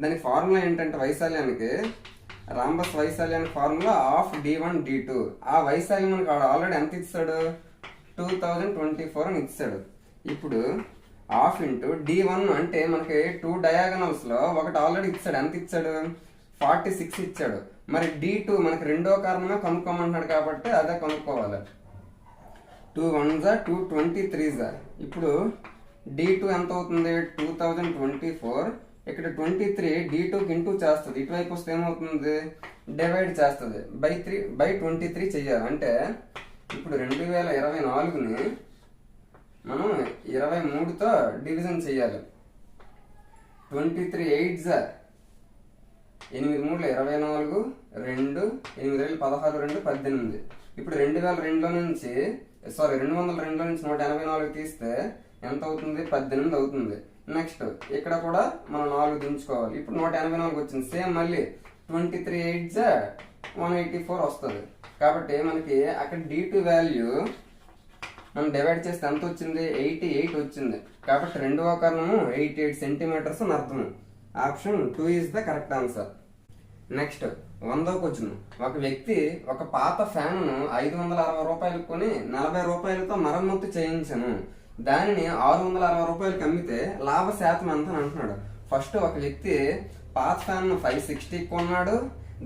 A: దాని ఫార్ములా ఏంటంటే వైశాల్యానికి రాంబస్ వైశాల్యానికి ఫార్ములా ఆఫ్ D1 D2. ఆ వైశాల్యం మనకి ఆల్రెడీ ఎంత ఇచ్చాడు, 2024 అని ఇచ్చాడు. ఇప్పుడు హాఫ్ ఇంటూ D1 అంటే మనకి 2 డయాగనల్స్ లో ఒకటి ఆల్రెడీ ఇచ్చాడు. ఎంత ఇచ్చాడు, 46 ఇచ్చాడు. మరి D2 మనకి రెండో కారణమే కనుక్కోమంటున్నాడు కాబట్టి అదే కనుక్కోవాలి. 2 1s 2 23s. ఇప్పుడు D2 ఎంత అవుతుంది, 2024. ఇక్కడ 23 D2కి ఇంటూ చేస్తుంది, ఇటువైపు వస్తే ఏమవుతుంది, డివైడ్ చేస్తుంది. బై 23 చెయ్యాలి. అంటే ఇప్పుడు 2024ని మనం 23తో డివిజన్ చెయ్యాలి. 23 8s 8 3 24, 2 8 16 2 18. ఇప్పుడు 2002లో నుంచి 202లో నుంచి 184 తీస్తే ఎంత అవుతుంది, 18 అవుతుంది. నెక్స్ట్ ఇక్కడ కూడా మనం 4 దించుకోవాలి. ఇప్పుడు 184 వచ్చింది. సేమ్ మళ్ళీ 23 8s 184 వస్తుంది. కాబట్టి మనకి అక్కడ D2 వాల్యూ మనం డివైడ్ చేస్తే ఎంత వచ్చింది, 88 వచ్చింది. కాబట్టి రెండవ కారణము 88 సెంటీమీటర్స్ అని అర్థం. Option 2 is the correct answer. Next 100వ క్వశ్చన్. ఒక వ్యక్తి ఒక పాత ఫ్యాన్ను 560 రూపాయలకు కొని 40 రూపాయలతో మరమ్మతు చేయించను. దానిని 660 రూపాయలకి అమ్మితే లాభ శాతం ఎంత అని అంటున్నాడు. ఫస్ట్ ఒక వ్యక్తి పాత ఫ్యాన్ 560 కొన్నాడు.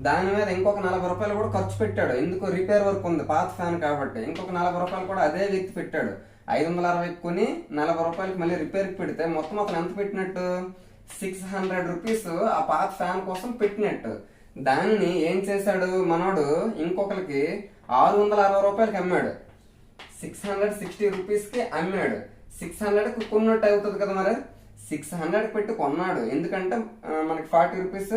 A: దాని మీద ఇంకొక 40 రూపాయలు కూడా ఖర్చు పెట్టాడు. ఎందుకు, రిపేర్ వర్క్ ఉంది పాత ఫ్యాన్ కాబట్టి. ఇంకొక 40 రూపాయలు కూడా అదే వ్యక్తి పెట్టాడు. 560 కొని 40 రూపాయలకి మళ్ళీ రిపేర్కి పెడితే మొత్తం అతను ఎంత పెట్టినట్టు, 600 రూపీస్ ఆ పాత ఫ్యాన్ కోసం పెట్టినట్టు. దానిని ఏం చేశాడు మనోడు, ఇంకొకరికి 660 రూపాయలకి అమ్మాడు. 660 రూపీస్కి అమ్మాడు. 600కి కొన్నట్టు అవుతుంది కదా. మరి 600 పెట్టి కొన్నాడు, ఎందుకంటే మనకి 40 రూపీస్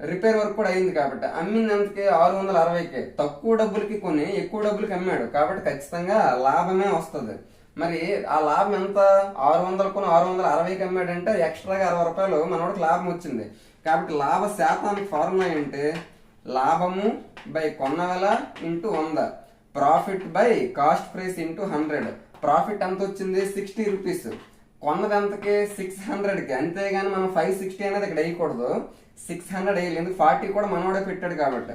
A: రిపేర్ వర్క్ కూడా అయింది కాబట్టి. అమ్మింది అంతకే 660కి. తక్కువ డబ్బులకి కొని ఎక్కువ డబ్బులకి అమ్మాడు కాబట్టి ఖచ్చితంగా లాభమే వస్తుంది. మరి ఆ లాభం ఎంత, 600 కొని 660కి అమ్మాడంటే ఎక్స్ట్రాగా 60 రూపాయలు మనోడికి లాభం వచ్చింది. కాబట్టి లాభ శాతానికి ఫార్ములా ఏంటి, లాభము బై కొన్న వెల into 100, profit by cost price into 100. Profit ఎంత వచ్చింది, 60 రూపీస్. కొన్నది ఎంతకి, 600కి. అంతేగాని మనం 560 అనేది ఇక్కడ వేయకూడదు, 600 వేయాలి. ఎందుకు, 40 కూడా మనోడే పెట్టాడు కాబట్టి.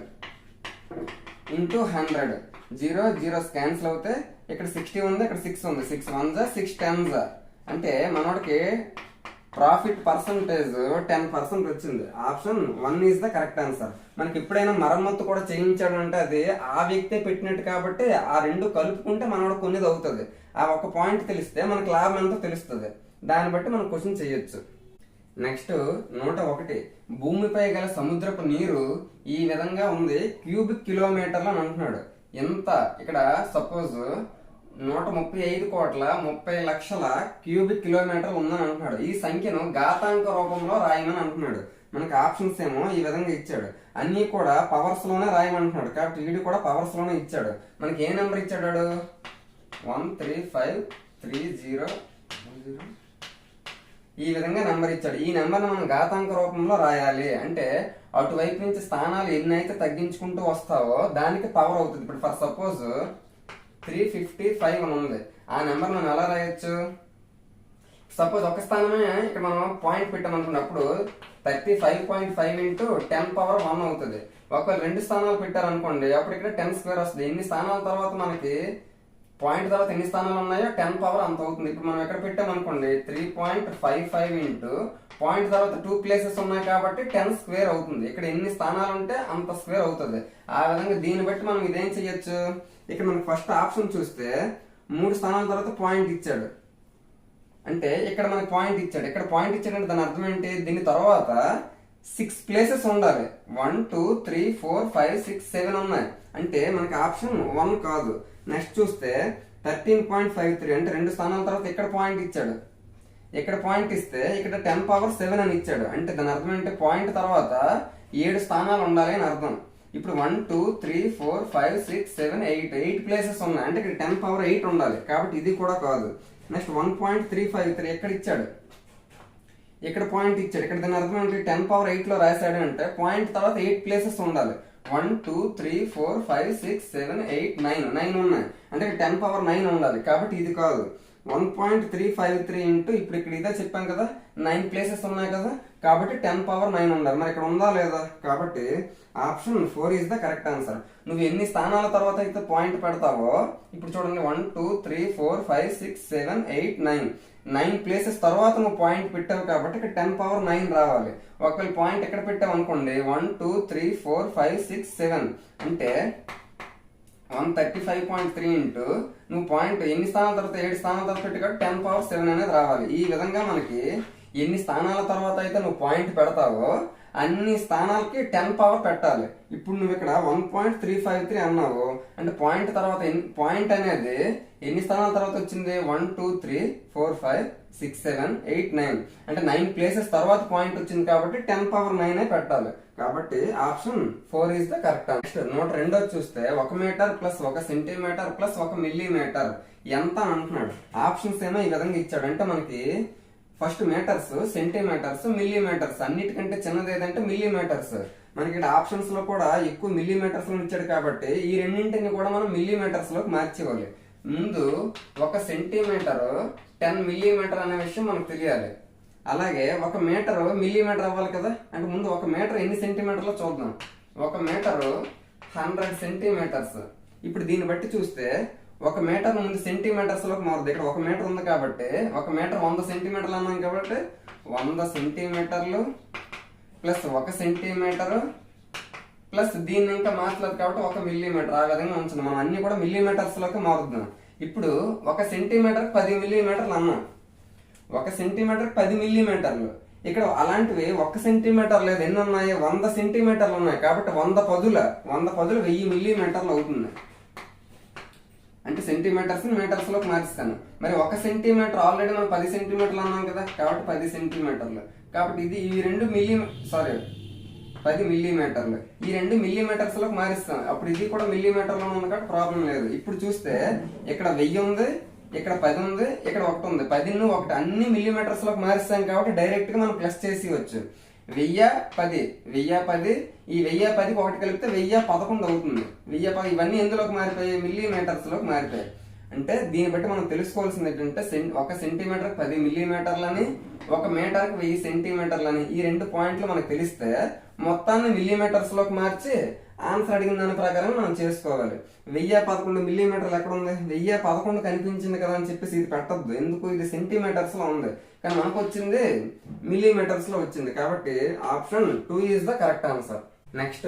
A: ఇంటూ 100. 0 0 క్యాన్సిల్ అవుతే ఇక్కడ 60 ఉంది, ఇక్కడ 6 ఉంది. 6 1s 6 10s. అంటే మనోడికి ప్రాఫిట్ పర్సంటేజ్ 10% వచ్చింది. Option 1 is the correct answer. మనకి ఎప్పుడైనా మరమ్మత్తు కూడా చేయించాడు అంటే అది ఆ వ్యక్తే పెట్టినట్టు కాబట్టి ఆ రెండు కలుపుకుంటే మనోడు కొనేది అవుతుంది. ఆ ఒక పాయింట్ తెలిస్తే మనకి లాభం ఎంతో తెలుస్తుంది. దాన్ని బట్టి మనం క్వశ్చన్ చేయొచ్చు. నెక్స్ట్ 101. భూమిపై గల సముద్రపు నీరు ఈ విధంగా ఉంది, క్యూబిక్ కిలోమీటర్లు అని అంటున్నాడు. ఎంత, ఇక్కడ సపోజ్ 135,30,00,000 క్యూబిక్ కిలోమీటర్లు ఉందని అంటున్నాడు. ఈ సంఖ్యను ఘాతాంక రూపంలో రాయమని అంటున్నాడు. మనకి ఆప్షన్స్ ఏమో ఈ విధంగా ఇచ్చాడు. అన్ని కూడా పవర్స్ లోనే రాయమంటున్నాడు కాబట్టి వీడు కూడా పవర్స్ లోనే ఇచ్చాడు. మనకి ఏ నెంబర్ ఇచ్చాడు, 13530 ఈ విధంగా నెంబర్ ఇచ్చాడు. ఈ నెంబర్ని మనం ఘాతాంక రూపంలో రాయాలి అంటే అటువైపు నుంచి స్థానాలు ఎన్ని అయితే తగ్గించుకుంటూ వస్తావో దానికి పవర్ అవుతుంది. ఇప్పుడు ఫర్ సపోజ్ 355 అని ఉంది. ఆ నెంబర్ మనం ఎలా రాయొచ్చు, సపోజ్ ఒక స్థానమే ఇక్కడ మనం పాయింట్ పెట్టామనుకున్నప్పుడు 35.5 ఇంటూ 10 పవర్ 1 అవుతుంది. ఒకవేళ 2 స్థానాలు పెట్టారనుకోండి అప్పుడు ఇక్కడ 10 స్క్వేర్ వస్తుంది. ఎన్ని స్థానాల తర్వాత మనకి పాయింట్ తర్వాత ఎన్ని స్థానాలు ఉన్నాయో 10 పవర్ అంత అవుతుంది. ఇప్పుడు మనం ఎక్కడ పెట్టామనుకోండి 3.55 ఇంటూ పాయింట్ తర్వాత 2 ప్లేసెస్ ఉన్నాయి కాబట్టి 10 స్క్వేర్ అవుతుంది. ఇక్కడ ఎన్ని స్థానాలు ఉంటే అంత స్క్వేర్ అవుతుంది. ఆ విధంగా దీన్ని బట్టి మనం ఇదేం చెయ్యొచ్చు, ఇక్కడ మనకి ఫస్ట్ ఆప్షన్ చూస్తే 3 స్థానాల తర్వాత పాయింట్ ఇచ్చాడు. అంటే ఇక్కడ మనకి పాయింట్ ఇచ్చాడు. ఇక్కడ పాయింట్ ఇచ్చాడంటే దాని అర్థం ఏంటి, దీని తర్వాత 6 ప్లేసెస్ ఉండాలి. 1 2 3 4 5 6 7 ఉన్నాయి. అంటే మనకి ఆప్షన్ 1 కాదు. నెక్స్ట్ చూస్తే 13.53 అంటే 2 స్థానాల తర్వాత ఇక్కడ పాయింట్ ఇచ్చాడు. ఇక్కడ పాయింట్ ఇస్తే ఇక్కడ 10 పవర్ 7 అని ఇచ్చాడు. అంటే దాని అర్థం ఏంటి, పాయింట్ తర్వాత 7 స్థానాలు ఉండాలి అని అర్థం. ఇప్పుడు 1 2 3 4 5 6 7 8 ప్లేసెస్ ఉన్నాయి. అంటే ఇక్కడ 10 పవర్ 8 ఉండాలి కాబట్టి ఇది కూడా కాదు. నెక్స్ట్ 1.353 ఎక్కడ ఇచ్చాడు, ఇక్కడ పాయింట్ ఇచ్చాడు. ఇక్కడ దాని అర్థం ఏంటి, 10 పవర్ 8 లో రాశాడు అంటే పాయింట్ తర్వాత 8 ప్లేసెస్ ఉండాలి. 1 2 3 4 5 6 7 8 9 ఉన్నాయి. అంటే 10 పవర్ 9 ఉండాలి కాబట్టి ఇది కాదు. 1.353 ఇంటూ ఇప్పుడు ఇక్కడ ఇదే చెప్పాం కదా 9 ప్లేసెస్ ఉన్నాయి కదా, కాబట్టి 10⁻9 ఉండాలి. మరి ఇక్కడ ఉందా లేదా? కాబట్టి option 4 is the correct answer. నువ్వు ఎన్ని స్థానాల తర్వాత అయితే పాయింట్ పెడతావో, ఇప్పుడు చూడండి 1 2 3 4 5 6 7 8 9 ప్లేసెస్ తర్వాత నువ్వు పాయింట్ పెట్టావు కాబట్టి ఇక్కడ 10⁻9 రావాలి. ఒకవేళ పాయింట్ ఎక్కడ పెట్టావు అనుకోండి 1 2 3 4 5 6 7 అంటే 135.3 ఇంటూ నువ్వు పాయింట్ ఎన్ని స్థానాల తర్వాత 7 స్థానాల తర్వాత పెట్టి కాబట్టి 10⁻7 అనేది రావాలి. ఈ విధంగా మనకి ఎన్ని స్థానాల తర్వాత అయితే నువ్వు పాయింట్ పెడతావో అన్ని స్థానాలకి 10 పవర్ పెట్టాలి. ఇప్పుడు నువ్వు ఇక్కడ 1.353 అన్నావు అంటే పాయింట్ తర్వాత పాయింట్ అనేది ఎన్ని స్థానాల తర్వాత వచ్చింది? 1 2 3 4 5 6 7 8 9 అంటే 9 ప్లేసెస్ తర్వాత పాయింట్ వచ్చింది కాబట్టి 10⁻9 పెట్టాలి. కాబట్టి option 4 is the correct answer. Next note రెండోది చూస్తే 1 metre plus 1 centimetre plus 1 millimetre ఎంత అంటున్నాడు. ఆప్షన్స్ ఏమో ఈ విధంగా ఇచ్చాడు. అంటే మనకి ఫస్ట్ మీటర్స్, సెంటీమీటర్స్, మిల్లీమీటర్స్, అన్నిటికంటే చిన్నది ఏదంటే మిల్లీమీటర్స్. మనకి ఇక్కడ ఆప్షన్స్ లో కూడా ఎక్కువ మిల్లీమీటర్స్ లో ఇచ్చాడు కాబట్టి ఈ రెండింటిని కూడా మనం మిల్లీమీటర్స్ లోకి మార్చేవాలి. ముందు 1 సెంటీమీటర్ 10 మిల్లీమీటర్ అనే విషయం మనకు తెలియాలి. అలాగే 1 మీటర్ మిల్లీమీటర్ అవ్వాలి కదా, అంటే ముందు 1 మీటర్ ఎన్ని సెంటీమీటర్లో చూద్దాం. 1 మీటర్ 100 సెంటీమీటర్స్. ఇప్పుడు దీన్ని బట్టి చూస్తే 1 మీటర్ ముందు సెంటీమీటర్స్ లోకి మారుతుంది. ఇక్కడ 1 మీటర్ ఉంది కాబట్టి 1 మీటర్ 100 సెంటీమీటర్లు అన్నాం కాబట్టి 100 సెంటీమీటర్లు ప్లస్ 1 సెంటీమీటర్ ప్లస్ దీన్ని ఇంకా మార్చలేదు కాబట్టి 1 మిల్లీమీటర్. ఆ విధంగా ఉంచున్నాం. మనం అన్ని కూడా మిల్లీమీటర్స్ లోకి మారుతున్నాం. ఇప్పుడు 1 సెంటీమీటర్ 10 మిల్లీమీటర్లు అన్నాం. 1 సెంటీమీటర్ 10 మిల్లీమీటర్లు. ఇక్కడ అలాంటివి 1 సెంటీమీటర్ లేదు, ఎన్ని ఉన్నాయి? 100 సెంటీమీటర్లు ఉన్నాయి కాబట్టి 100 పదుల 1000 మిల్లీమీటర్లు అవుతుంది. అంటే సెంటీమీటర్స్ మీటర్స్ లోకి మార్చిస్తాను. మరి 1 సెంటీమీటర్ ఆల్రెడీ మనం 10 సెంటీమీటర్లు అన్నాం కదా, కాబట్టి 10 సెంటీమీటర్లు. కాబట్టి ఇది ఈ 2 10 మిల్లీమీటర్లు. ఈ 2 మిల్లీమీటర్స్ లోకి మారిస్తాం. అప్పుడు ఇది కూడా మిల్లీమీటర్ లో ఉంది కాబట్టి ప్రాబ్లం లేదు. ఇప్పుడు చూస్తే ఇక్కడ 1000 ఉంది, ఇక్కడ 10 ఉంది, ఇక్కడ 1 ఉంది. 10 1 అన్ని మిల్లీమీటర్స్ లోకి మారిస్తాం కాబట్టి డైరెక్ట్ గా మనం ప్లస్ చేసి వచ్చు. 1010 ఈ 1010 ఒకటి కలిపితే 1011 అవుతుంది. 1010 ఇవన్నీ ఎందులోకి మారిపోయాయి? మిల్లీమీటర్స్ లోకి మారిపోయాయి. అంటే దీన్ని బట్టి మనం తెలుసుకోవాల్సింది ఏంటంటే 1 సెంటీమీటర్ 10 మిల్లీమీటర్లని, 1 మీటర్ 1000 సెంటీమీటర్లని. ఈ 2 పాయింట్లు మనకు తెలిస్తే మొత్తాన్ని మిల్లీమీటర్స్ లోకి మార్చి ఆన్సర్ అడిగిన దాని ప్రకారం మనం చేసుకోవాలి. 1011 మిల్లీమీటర్లు ఎక్కడ ఉంది? 1011 కనిపించింది కదా అని చెప్పేసి ఇది పెట్టద్దు. ఎందుకు? ఇది సెంటీమీటర్స్ లో ఉంది కానీ మనకు వచ్చింది మిల్లీమీటర్స్ లో వచ్చింది. కాబట్టి option 2 is the correct answer. Next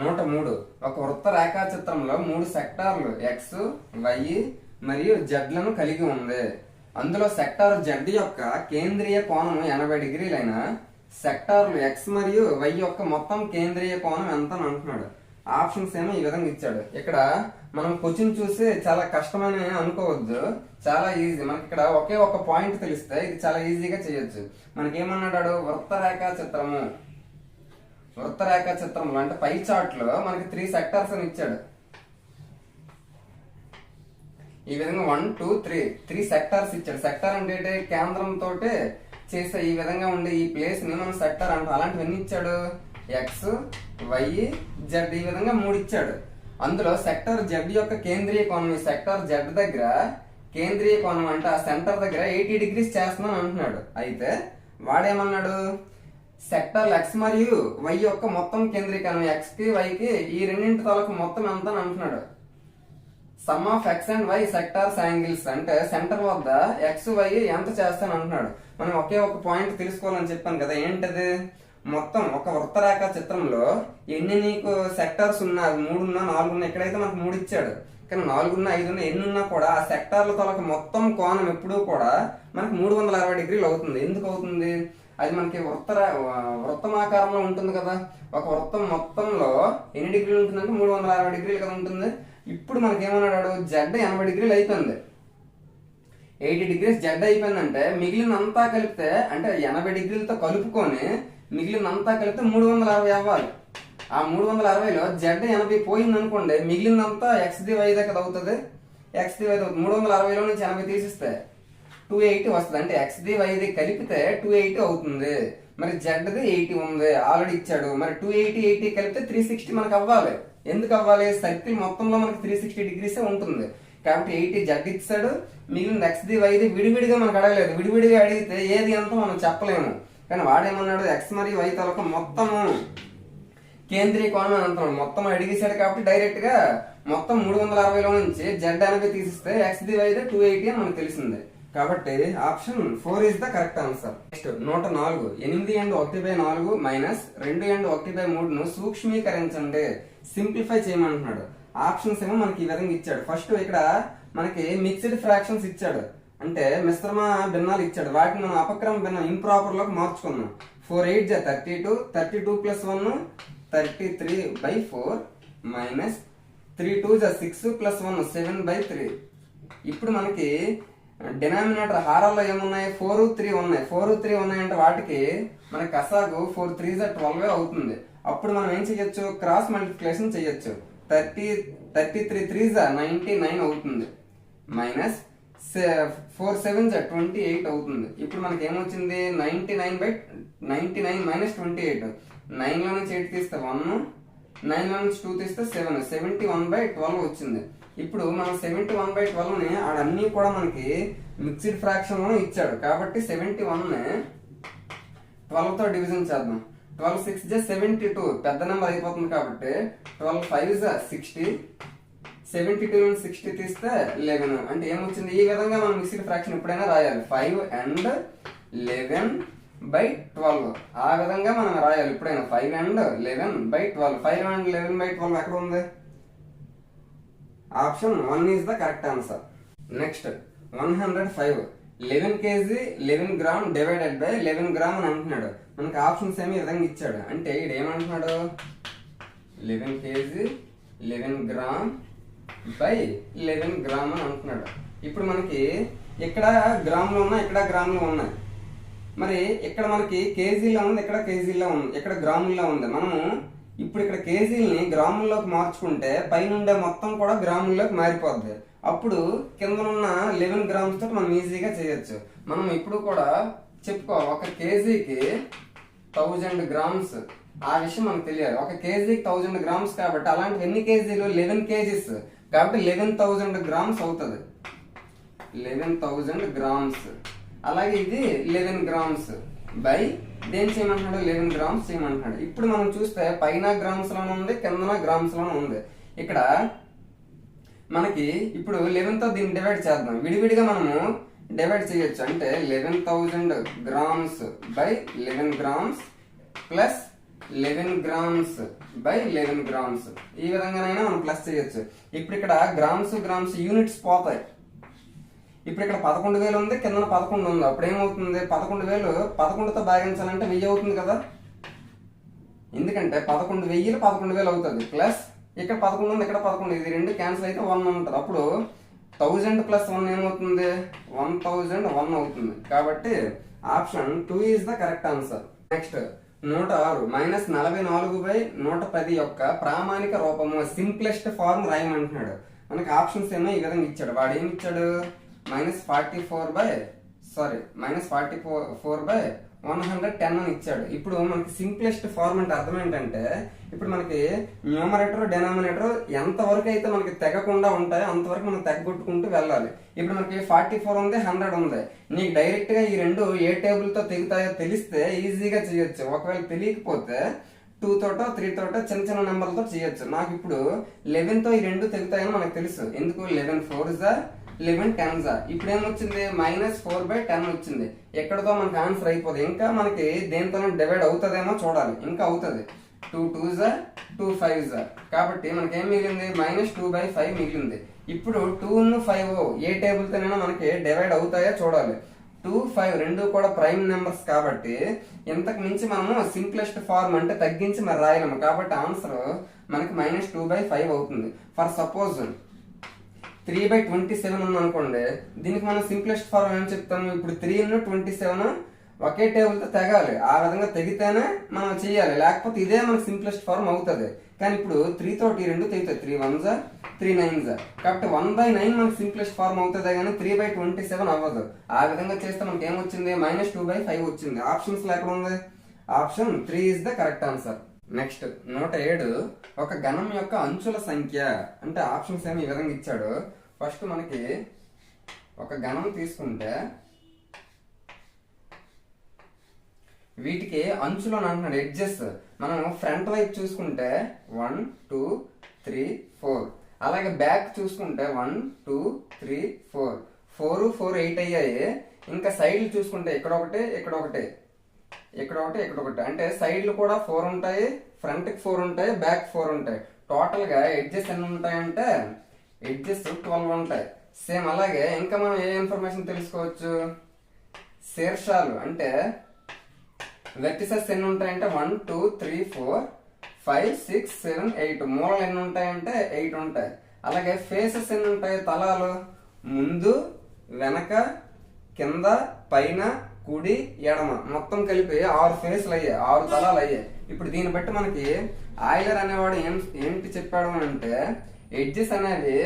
A: 103 ఒక వృత్త రేఖా చిత్రంలో 3 సెక్టార్లు X, Y మరియు Z లను కలిగి ఉంది. అందులో సెక్టార్ Z యొక్క కేంద్రీయ కోణం 80 డిగ్రీలైన సెక్టార్లు X మరియు Y యొక్క మొత్తం కేంద్రీయ కోణం ఎంత అని అంటున్నాడు. ఆప్షన్స్ ఏమో ఈ విధంగా ఇచ్చాడు. ఇక్కడ మనం క్వశ్చన్ చూసి చాలా కష్టమని అనుకోవద్దు, చాలా ఈజీ. మనకి ఇక్కడ ఒకే ఒక పాయింట్ తెలిస్తే ఇది చాలా ఈజీగా చేయొచ్చు. మనకేమన్నాడు? వృత్తరేఖా చిత్రంలో అంటే పై చార్ట్ లో మనకి 3 సెక్టార్స్ అని ఇచ్చాడు. ఈ విధంగా 1 2 3 సెక్టార్స్ ఇచ్చాడు. సెక్టార్ అంటే కేంద్రంతో చేసే ఈ విధంగా ఉండే ఈ ప్లేస్ ని మనం సెక్టార్ అంటాం. అలాంటివన్నీ ఇచ్చాడు. X, Y, Z ఈ విధంగా 3 ఇచ్చాడు. అందులో సెక్టార్ Z యొక్క కేంద్రీయ కోణం, ఈ సెక్టార్ Z దగ్గర కేంద్రీయ కోణం అంటే ఆ సెంటర్ దగ్గర 80 డిగ్రీస్ చేస్తున్నాను అంటున్నాడు. అయితే వాడేమన్నాడు? సెక్టార్ X మరియు Y యొక్క మొత్తం కేంద్రీకరణం X కి Y కి ఈ రెండింటి తాలూకు మొత్తం ఎంత అని అంటున్నాడు. Some of X and Y sectors angles అంటే సెంటర్ వద్ద X, Y ఎంత చేస్తాను అంటున్నాడు. మనం ఒకే ఒక పాయింట్ తెలుసుకోవాలని చెప్పాను కదా, ఏంటది? మొత్తం ఒక వృత్తరేఖ చిత్రంలో ఎన్ని నీకు సెక్టార్స్ ఉన్నా, 3 ఉన్నా 4 ఉన్నా, ఇక్కడైతే మనకు 3 ఇచ్చాడు కానీ 4 ఉన్నా 5 ఉన్నా ఎన్ని ఉన్నా కూడా ఆ సెక్టార్ల తాలూకు మొత్తం కోణం ఎప్పుడూ కూడా మనకు 360 డిగ్రీలు అవుతుంది. ఎందుకు అవుతుంది? అది మనకి వృత్తమాకారంలో ఉంటుంది కదా. ఒక వృత్తం మొత్తంలో ఎన్ని డిగ్రీలు ఉంటుందంటే 360 డిగ్రీలు కదా ఉంటుంది. ఇప్పుడు మనకి ఏమన్నాడు? Z 80 డిగ్రీలు అయిపోయింది. 80 డిగ్రీస్ Z అయిపోయిందంటే మిగిలినంతా కలిపితే అంటే 80 డిగ్రీలతో కలుపుకొని మిగిలినంతా కలిపితే 360 అవ్వాలి. ఆ 360లో Z 80 పోయింది అనుకోండి, మిగిలినంతా XD Y కదా అవుతుంది. XD Y 360లో నుంచి 80 తీసిస్తే 280 వస్తుంది. అంటే XD Y కలిపితే 280 అవుతుంది. మరి Z 80 ఉంది ఆల్రెడీ ఇచ్చాడు. మరి 280 కలిపితే 360 మనకు అవ్వాలి. ఎందుకు అవ్వాలి? సర్కిల్ మొత్తంలో మనకి 360 డిగ్రీసే ఉంటుంది. కాబట్టి 80 జడ్ ఇచ్చాడు, మిగిలిన ఎక్స్ది వైది విడివిడిగా మనకు అడగలేదు. విడివిడిగా అడిగితే ఏది ఎంతో మనం చెప్పలేము. కానీ వాడేమన్నాడు, ఎక్స్ మరియు వై తాలూకా మొత్తము కేంద్రీయ కోణం అని అంటున్నాడు. మొత్తం అడిగేశాడు కాబట్టి డైరెక్ట్ గా మొత్తం 360లో నుంచి జెడ్ 80 తీసిస్తే ఎక్స్ది వైది 280 అని మనకు తెలిసిందే. కాబట్టి option 4 is the correct answer. Next 104, 8/1/4 minus 2/1/3ను సూక్ష్మీకరించండి, సింప్లిఫై చేయమంటున్నాడు. ఆప్షన్స్ ఏమో మనకి ఈ విధంగా ఇచ్చాడు. ఫస్ట్ ఇక్కడ మనకి మిక్స్డ్ ఫ్రాక్షన్స్ ఇచ్చాడు, అంటే మిశ్రమ భిన్నాలు ఇచ్చాడు. వాటిని మనం అపక్రమ భిన్నం ఇంప్రాపర్ లోకి మార్చుకున్నాం. 4/8 32, 32 + 1 33/4 మైనస్ 3/2 6 + 1 7/3. ఇప్పుడు మనకి డినామినేటర్ హారాల్లో ఏమున్నాయి, 4, 3 ఉన్నాయి. 4, 3 ఉన్నాయంటే వాటికి మనకి కసాగు 4 3 12 అవుతుంది. అప్పుడు మనం ఏం చేయొచ్చు, క్రాస్ మల్టిప్లికేషన్ చేయొచ్చు. 33 3 99 అవుతుంది, మైనస్ 4 7 28 అవుతుంది. ఇప్పుడు మనకి ఏమొచ్చింది, 99/99 మైనస్ 28. 9 లో నుంచి 8 తీస్తే 1, 9 లో నుంచి 2 తీస్తే 7, 71/12 వచ్చింది. ఇప్పుడు మనం 71/12 ని ఆడన్నీ కూడా మనకి మిక్స్డ్ ఫ్రాక్షన్ లో ఇచ్చాడు. కాబట్టి 71 ని 12 తో డివిజన్ చేద్దాం. 12 6 72, పెద్ద నెంబర్ అయిపోతుంది కాబట్టి 12 5 60, 72 నుంచి 60 తీస్తే 11. అంటే ఏమొచ్చింది, ఈ విధంగా మనం మిక్స్డ్ ఫ్రాక్షన్ ఎప్పుడైనా రాయాలి. 5 and 11/12 ఆ విధంగా మనం రాయాలి ఎప్పుడైనా. 5 and 11/12. 5 and 11/12 ఎక్కడ ఉంది? Option 1 is the correct answer. Next 105, 11 kg 11 gram divided by 11 gram అని అంటున్నాడు. మనకి ఆప్షన్స్ ఏమి ఈ విధంగా ఇచ్చాడు. అంటే ఇక్కడ ఏమంటున్నాడు, 11 kg 11 గ్రామ్ బై 11 గ్రామ్ అని అంటున్నాడు. ఇప్పుడు మనకి ఇక్కడ గ్రాములు ఉన్నాయి, ఇక్కడ గ్రాములు ఉన్నాయి. మరి ఇక్కడ మనకి కేజీలో ఉంది, ఇక్కడ కేజీలో ఉంది, ఇక్కడ గ్రాముల్లో ఉంది. మనము ఇప్పుడు ఇక్కడ కేజీలని గ్రాముల్లోకి మార్చుకుంటే పైనుండే మొత్తం కూడా గ్రాముల్లోకి మారిపోద్ది. అప్పుడు కింద ఉన్న 11 గ్రామ్స్ తోటి మనం ఈజీగా చేయొచ్చు. మనం ఇప్పుడు కూడా చెప్పుకోవాలి, ఒక కేజీకి 1000 గ్రామ్స్. ఆ విషయం మనకు తెలియాలి. ఒక కేజీకి 1000 గ్రామ్స్ కాబట్టి అలాంటి ఎన్ని కేజీలు, 11 కేజీస్ కాబట్టి 11,000 గ్రామ్స్ అవుతుంది. 11,000 గ్రామ్స్. అలాగే ఇది 11 గ్రామ్స్ బై దేని చేయమంటున్నాడు, 11 గ్రామ్స్ చేయమంటున్నాడు. ఇప్పుడు మనం చూస్తే పైన గ్రామ్స్ లోనే ఉంది, కిందన గ్రామ్స్ లోనే ఉంది. ఇక్కడ మనకి ఇప్పుడు 11 తో దీన్ని డివైడ్ చేద్దాం. విడివిడిగా మనము డివైడ్ చేయొచ్చు. అంటే 11,000 grams by 11 grams plus 11 grams by 11 grams. ఈ విధంగానైనా మనం ప్లస్ చేయొచ్చు. ఇప్పుడు ఇక్కడ గ్రామ్స్ గ్రామ్స్ యూనిట్స్ పోతాయి. ఇప్పుడు ఇక్కడ 11,000 ఉంది, కింద 11 ఉంది. అప్పుడు ఏమవుతుంది, 11,000 11తో భాగించాలంటే 1000 అవుతుంది కదా. ఎందుకంటే 11,000 11,000 అవుతుంది. ప్లస్ ఇక్కడ 11 ఉంది, ఇక్కడ 11, ఇది రెండు క్యాన్సిల్ అయితే 1 ఉంటుంది. అప్పుడు 1000 + 1 ఏమవుతుంది, 1001 అవుతుంది. కాబట్టి option 2 is the correct answer. Next 106, -44/110 యొక్క ప్రామాణిక రూపము సింప్లెస్ట్ ఫార్మ్ రాయమంటున్నాడు. మనకి ఆప్షన్స్ ఏమో ఈ విధంగా ఇచ్చాడు. వాడు ఏమి ఇచ్చాడు, -44/110 అని ఇచ్చాడు. ఇప్పుడు మనకి సింప్లెస్ట్ ఫార్మ్ అంటే అర్థం ఏంటంటే, ఇప్పుడు మనకి న్యూమరేటర్ డినామినేటర్ ఎంత వరకు అయితే మనకి తెగకుండా ఉంటాయో అంతవరకు మనం తెగొట్టుకుంటూ వెళ్ళాలి. ఇప్పుడు మనకి 44 ఉంది, 100 ఉంది. నీకు డైరెక్ట్ గా ఈ రెండు ఏ టేబుల్ తో తెగుతాయో తెలిస్తే ఈజీగా చేయొచ్చు. ఒకవేళ తెలియకపోతే 2 తోటో 3 తోటో చిన్న చిన్న నెంబర్లతో చేయొచ్చు. నాకు ఇప్పుడు 11 తో ఈ రెండు తెగుతాయని మనకు తెలుసు. ఎందుకు, 11 4 11 10. ఇప్పుడు ఏమొచ్చింది, -4/10 వచ్చింది. ఎక్కడతో మనకి ఆన్సర్ అయిపోతుంది. ఇంకా మనకి దేంతో డివైడ్ అవుతుందేమో చూడాలి. ఇంకా అవుతుంది. 2 2 2 5. కాబట్టి మనకి ఏం మిగిలింది, -2/5 మిగిలింది. ఇప్పుడు 2 5 ఏ టేబుల్ తోనైనా మనకి డివైడ్ అవుతాయో చూడాలి. 2 5 రెండు కూడా ప్రైమ్ నెంబర్స్ కాబట్టి ఇంతకు మించి మనము సింప్లెస్ట్ ఫార్మ్ అంటే తగ్గించి మరి రాయలేము. కాబట్టి ఆన్సర్ మనకి -2/5 అవుతుంది. ఫర్ సపోజ్ 3/27 ఉంది అనుకోండి, దీనికి మనం సింప్లెస్ట్ ఫార్మ్ ఏం చెప్తాము, ఇప్పుడు 3/27 ఒకే టేబుల్ తో తెగాలి. ఆ విధంగా తెగితేనే మనం చెయ్యాలి, లేకపోతే ఇదే మనకి సింప్లెస్ట్ ఫార్మ్ అవుతుంది. కానీ ఇప్పుడు 3 తోటి రెండు తెగుతాయి, 3 1 3 9. కాబట్టి 1/9 మనకి సింప్లెస్ట్ ఫార్మ్ అవుతుంది, కానీ 3/27 అవ్వదు. ఆ విధంగా చేస్తే మనకి ఏమొచ్చింది, -2/5 వచ్చింది. ఆప్షన్స్ లో ఎక్కడ ఉంది, option 3 is the correct answer. Next 107, ఒక గణం యొక్క అంచుల సంఖ్య అంటే ఆప్షన్స్ ఏమి ఈ విధంగా ఇచ్చాడు. ఫస్ట్ మనకి ఒక ఘనం తీసుకుంటే వీటికి అంచులో అంటున్నాడు ఎడ్జెస్. మనం ఫ్రంట్ వైపు చూసుకుంటే 1 2 3 4, అలాగే బ్యాక్ చూసుకుంటే 1 2 3 4, 4 4 8 అయ్యాయి. ఇంకా సైడ్లు చూసుకుంటే ఇక్కడ ఒకటి ఇక్కడ ఒకటి ఇక్కడ ఒకటి ఇక్కడ ఒకటి, అంటే సైడ్లు కూడా 4 ఉంటాయి, ఫ్రంట్ కి 4 ఉంటాయి, బ్యాక్ 4 ఉంటాయి. టోటల్ గా ఎడ్జెస్ ఎన్ని ఉంటాయంటే ఎడ్జెస్ 12 ఉంటాయి. సేమ్ అలాగే ఇంకా మనం ఏ ఇన్ఫర్మేషన్ తెలుసుకోవచ్చు, శీర్షాలు అంటే వెర్టిసెస్ ఎన్ని ఉంటాయంటే 1 2 3 4 5 6 7 8, మూలలు ఎన్ని ఉంటాయంటే 8 ఉంటాయి. అలాగే ఫేసెస్ ఎన్ని ఉంటాయి, తలాలు ముందు వెనక కింద పైన కుడి ఎడమ మొత్తం కలిపి 6 ఫేస్లు అయ్యాయి, 6 తలాలు అయ్యాయి. ఇప్పుడు దీన్ని బట్టి మనకి ఆయిలర్ అనేవాడు ఏంటి చెప్పాడు అని అంటే ఎడ్జెస్ అనేవి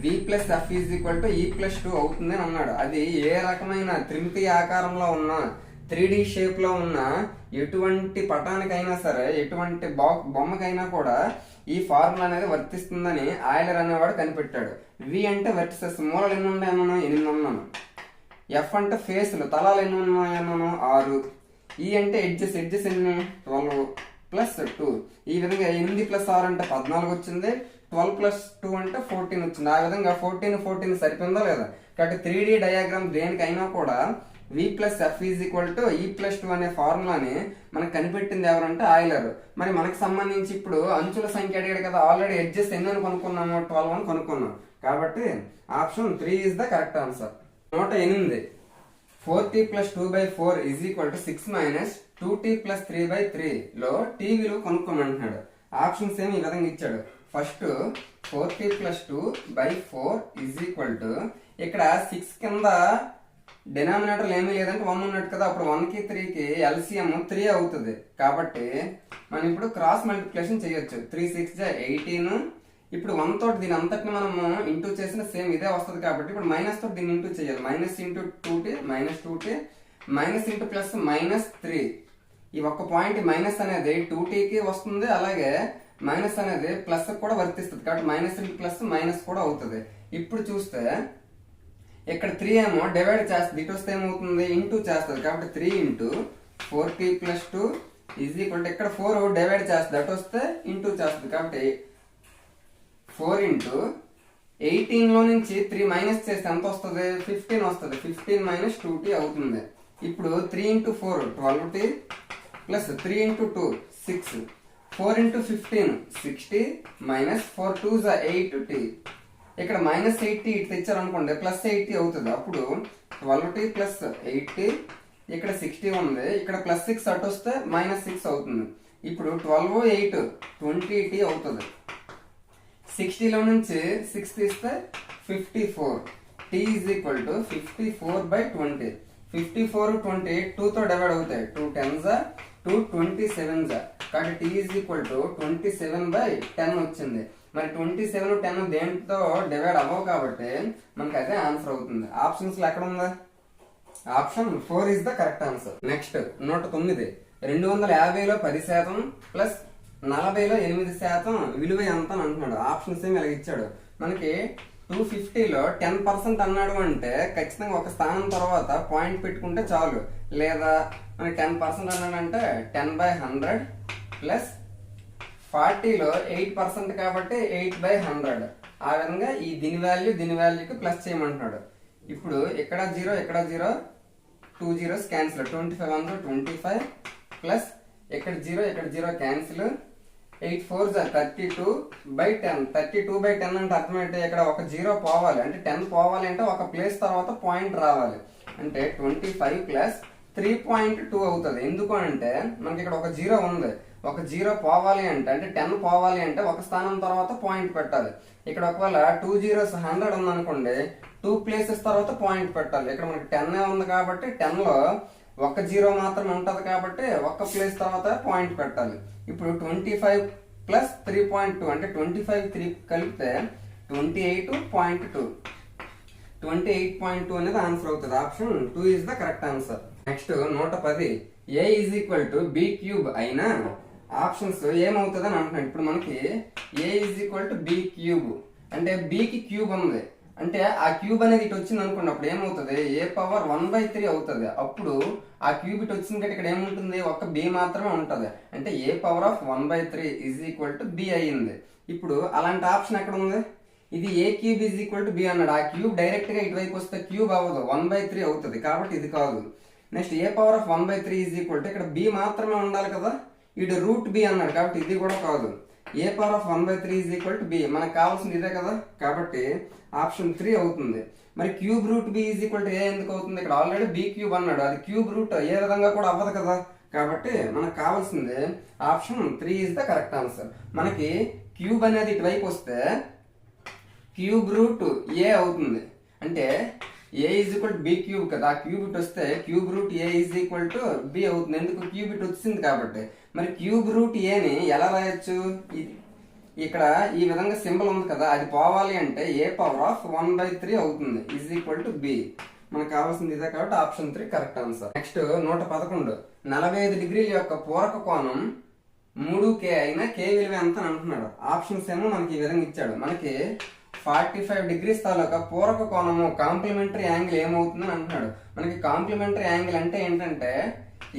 A: v plus F is equal to E+2 అవుతుంది అని అన్నాడు. అది ఏ రకమైన త్రిమితీయ ఆకారంలో ఉన్న 3D షేప్ లో ఉన్న ఎటువంటి పటానికైనా సరే, ఎటువంటి బొమ్మకైనా కూడా ఈ ఫార్ములా అనేది వర్తిస్తుందని ఆయిలర్ అనేవాడు కనిపెట్టాడు. వి అంటే వెర్టిసెస్, మూలలు ఎన్ని ఉన్నాయి అన్నాను 8 ఉన్నాను. ఎఫ్ అంటే ఫేస్లు, తలాలు ఎన్ని ఉన్నాయి అన్నాను 6. ఈ అంటే ఎడ్జెస్, ఎడ్జెస్ ఎన్ని 12 ప్లస్ 2. ఈ విధంగా 8 ప్లస్ 6 అంటే 14 వచ్చింది, 12 ప్లస్ 2 అంటే 14 వచ్చింది. ఆ విధంగా 14 సరిపోయిందా లేదా? కాబట్టి 3D డయాగ్రామ్ దేనికైనా కూడా v plus F is equal to E+2 అనే ఫార్ములాని మనకు కనిపెట్టింది ఎవరంటే ఆయిలర్. మరి మనకు సంబంధించి ఇప్పుడు అంచుల సంఖ్య అడిగాడు కదా, ఆల్రెడీ ఎడ్జెస్ ఎన్ని అని కనుక్కున్నాము, 12 అని కనుక్కున్నాం. కాబట్టి option 3 is the correct answer. 108 4t plus 2/4 is equal to 6 minus 2t plus 3/3 లో t విలువ కనుక్కోమంటున్నాడు. ఆప్షన్స్ ఏమి ఈ విధంగా ఇచ్చాడు. First 4t plus 2/4 is equal to, ఇక్కడ 6 కింద డినామినేటర్ ఏమీ లేదంటే 1 ఉన్నట్టు కదా, అప్పుడు 1కి 3కి ఎల్సిఎం 3 అవుతుంది. కాబట్టి మనం ఇప్పుడు క్రాస్ మల్టిప్లికేషన్ చేయొచ్చు. 3 6 18. ఇప్పుడు 1 తోటి దీని అంతటిని మనము ఇంటూ చేసిన సేమ్ ఇదే వస్తుంది. కాబట్టి ఇప్పుడు మైనస్ తోటి దీన్ని ఇంటూ చేయాలి. Minus into 2t minus 2t minus into plus minus 3. ఈ ఒక్క పాయింట్ మైనస్ అనేది 2tకి వస్తుంది, అలాగే మైనస్ అనేది ప్లస్ కూడా వర్తిస్తుంది. కాబట్టి మైనస్ ఇంటూ ప్లస్ మైనస్ కూడా అవుతుంది. ఇప్పుడు చూస్తే ఇక్కడ 3 ఏమో డివైడ్ చేస్తుంది, ఇటు వస్తే ఏమవుతుంది ఇంటూ చేస్తుంది. కాబట్టి 3 into 4t plus 2 is equal to, ఇక్కడ 4 డివైడ్ చేస్తుంది, అటు వస్తే ఇంటూ చేస్తుంది. కాబట్టి 4 ఇంటూ 18 లో నుంచి 3 మైనస్ చేస్తే ఎంత వస్తుంది 15 వస్తుంది. 15 మైనస్ 2t అవుతుంది. ఇప్పుడు 3 into 4 12t plus 3 into 2 6, 4 into 15 60 minus 4 2 8t. ఇక్కడ మైనస్ 8t ఇటు తెచ్చారు అనుకోండి, ప్లస్ 8t అవుతుంది. అప్పుడు 12t ప్లస్ 8t, ఇక్కడ 60 ఉంది, ఇక్కడ ప్లస్ 6 అటు వస్తే మైనస్ 6 అవుతుంది. ఇప్పుడు 12 8 20t అవుతుంది. 60 లో నుంచి 6 తీస్తే 54. t is equal to 54/20. 54 20 2 తో డివైడ్ అవుతాయి. 2 10s 2 27s. కాబట్టి t ఈజ్ ఈక్వల్ టు 27/10 వచ్చింది. మరి 27 10 దేంతో డివైడ్ అవ్వవు కాబట్టి మనకి అదే ఆన్సర్ అవుతుంది. ఆప్షన్స్ లో ఎక్కడ ఉందా, option 4 is the correct answer. Next 109 250లో 10% ప్లస్ 40లో 8% విలువ ఎంత అని అంటున్నాడు. ఆప్షన్స్ ఏమి ఇలా ఇచ్చాడు. మనకి 250లో 10% అన్నాడు అంటే ఖచ్చితంగా ఒక స్థానం తర్వాత పాయింట్ పెట్టుకుంటే చాలు, లేదా మనకి 10% అన్నాడంటే 10/100 ప్లస్ 40లో 8% కాబట్టి 8/100. ఆ విధంగా ఈ దీని వాల్యూకి ప్లస్ చేయమంటున్నాడు. ఇప్పుడు ఇక్కడ 0 ఇక్కడ 0 2 zeros క్యాన్సిల్, 25 1 25 ప్లస్ ఇక్కడ 0 ఇక్కడ 0 క్యాన్సిల్, 8 4 32/10. 32/10 అంటే అర్థం ఏంటి, ఇక్కడ ఒక 0 పోవాలి అంటే 10 పోవాలి అంటే ఒక ప్లేస్ తర్వాత పాయింట్ రావాలి. అంటే 25 ప్లస్ 3.2 అవుతుంది. ఎందుకు అంటే మనకి ఇక్కడ ఒక 0 ఉంది, ఒక 0 పోవాలి అంటే 10 పోవాలి అంటే ఒక స్థానం తర్వాత పాయింట్ పెట్టాలి. ఇక్కడ ఒకవేళ 2 zeros 100 ఉందనుకోండి, 2 ప్లేసెస్ తర్వాత పాయింట్ పెట్టాలి. ఇక్కడ మనకి 10 ఉంది కాబట్టి 10లో ఒక 0 మాత్రం ఉంటది కాబట్టి ఒక ప్లేస్ తర్వాత పాయింట్ పెట్టాలి. ఇప్పుడు 25 ప్లస్ 3.2 అంటే 25 3 కలిపితే 28.2. 28.2 అనేది ఆన్సర్ అవుతుంది. Option 2 is the correct answer. Next 110 a is equal to b cube అయినా ఆప్షన్స్ ఏమవుతుంది అని అంటున్నాడు. ఇప్పుడు మనకి A is equal to B cube అంటే బికి క్యూబ్ ఉంది అంటే ఆ క్యూబ్ అనేది ఇటు వచ్చింది అనుకున్నప్పుడు ఏమవుతుంది ఏ పవర్ 1/3 అవుతుంది. అప్పుడు ఆ క్యూబ్ ఇటు వచ్చింది కాబట్టి ఇక్కడ ఏముంటుంది ఒక్క బి మాత్రమే ఉంటుంది అంటే A power of 1/3 is equal to B అయ్యింది. ఇప్పుడు అలాంటి ఆప్షన్ ఎక్కడ ఉంది, ఇది A cube is equal to B అన్నాడు. ఆ క్యూబ్ డైరెక్ట్ గా ఇటువైపు వస్తే క్యూబ్ అవ్వదు 1/3 అవుతుంది కాబట్టి ఇది కాదు. Next A power of 1/3 is equal to ఇక్కడ బి మాత్రమే ఉండాలి కదా, ఇటు రూట్ బి అన్నాడు కాబట్టి ఇది కూడా కాదు. A power of 1/3 is equal to B మనకు కావాల్సింది ఇదే కదా కాబట్టి ఆప్షన్ 3 అవుతుంది. మరి cube root B is equal to A ఎందుకు అవుతుంది, ఇక్కడ ఆల్రెడీ బి క్యూబ్ అన్నాడు, అది క్యూబ్ రూట్ ఏ విధంగా కూడా అవ్వదు కదా కాబట్టి మనకు కావాల్సింది option 3 is the correct answer. మనకి క్యూబ్ అనేది ఇటువైపు వస్తే క్యూబ్ రూట్ ఏ అవుతుంది అంటే A is equal to B cube కదా, ఆ క్యూబ్ ఇటు వస్తే cube root A is equal to B అవుతుంది ఎందుకు క్యూబ్ ఇటు వచ్చింది కాబట్టి. మరి క్యూబ్ రూట్ ఏని ఎలా రాయొచ్చు, ఇక్కడ ఈ విధంగా సింబల్ ఉంది కదా అది పోవాలి అంటే ఏ పవర్ ఆఫ్ 1/3 అవుతుంది ఈజ్ ఈక్వల్ టు బి. మనకు కావాల్సింది ఇదే కాబట్టి ఆప్షన్ 3 కరెక్ట్ ఆన్సర్. నెక్స్ట్ 111 45 డిగ్రీల యొక్క పూరక కోణం 3K అయినా K విలువ ఎంత అని అంటున్నాడు. ఆప్షన్స్ ఏమో మనకి ఈ విధంగా ఇచ్చాడు. మనకి 45 డిగ్రీస్ తాలూకా పూరక కోణము కాంప్లిమెంటరీ యాంగిల్ ఏమవుతుందని అంటున్నాడు. మనకి కాంప్లిమెంటరీ యాంగిల్ అంటే ఏంటంటే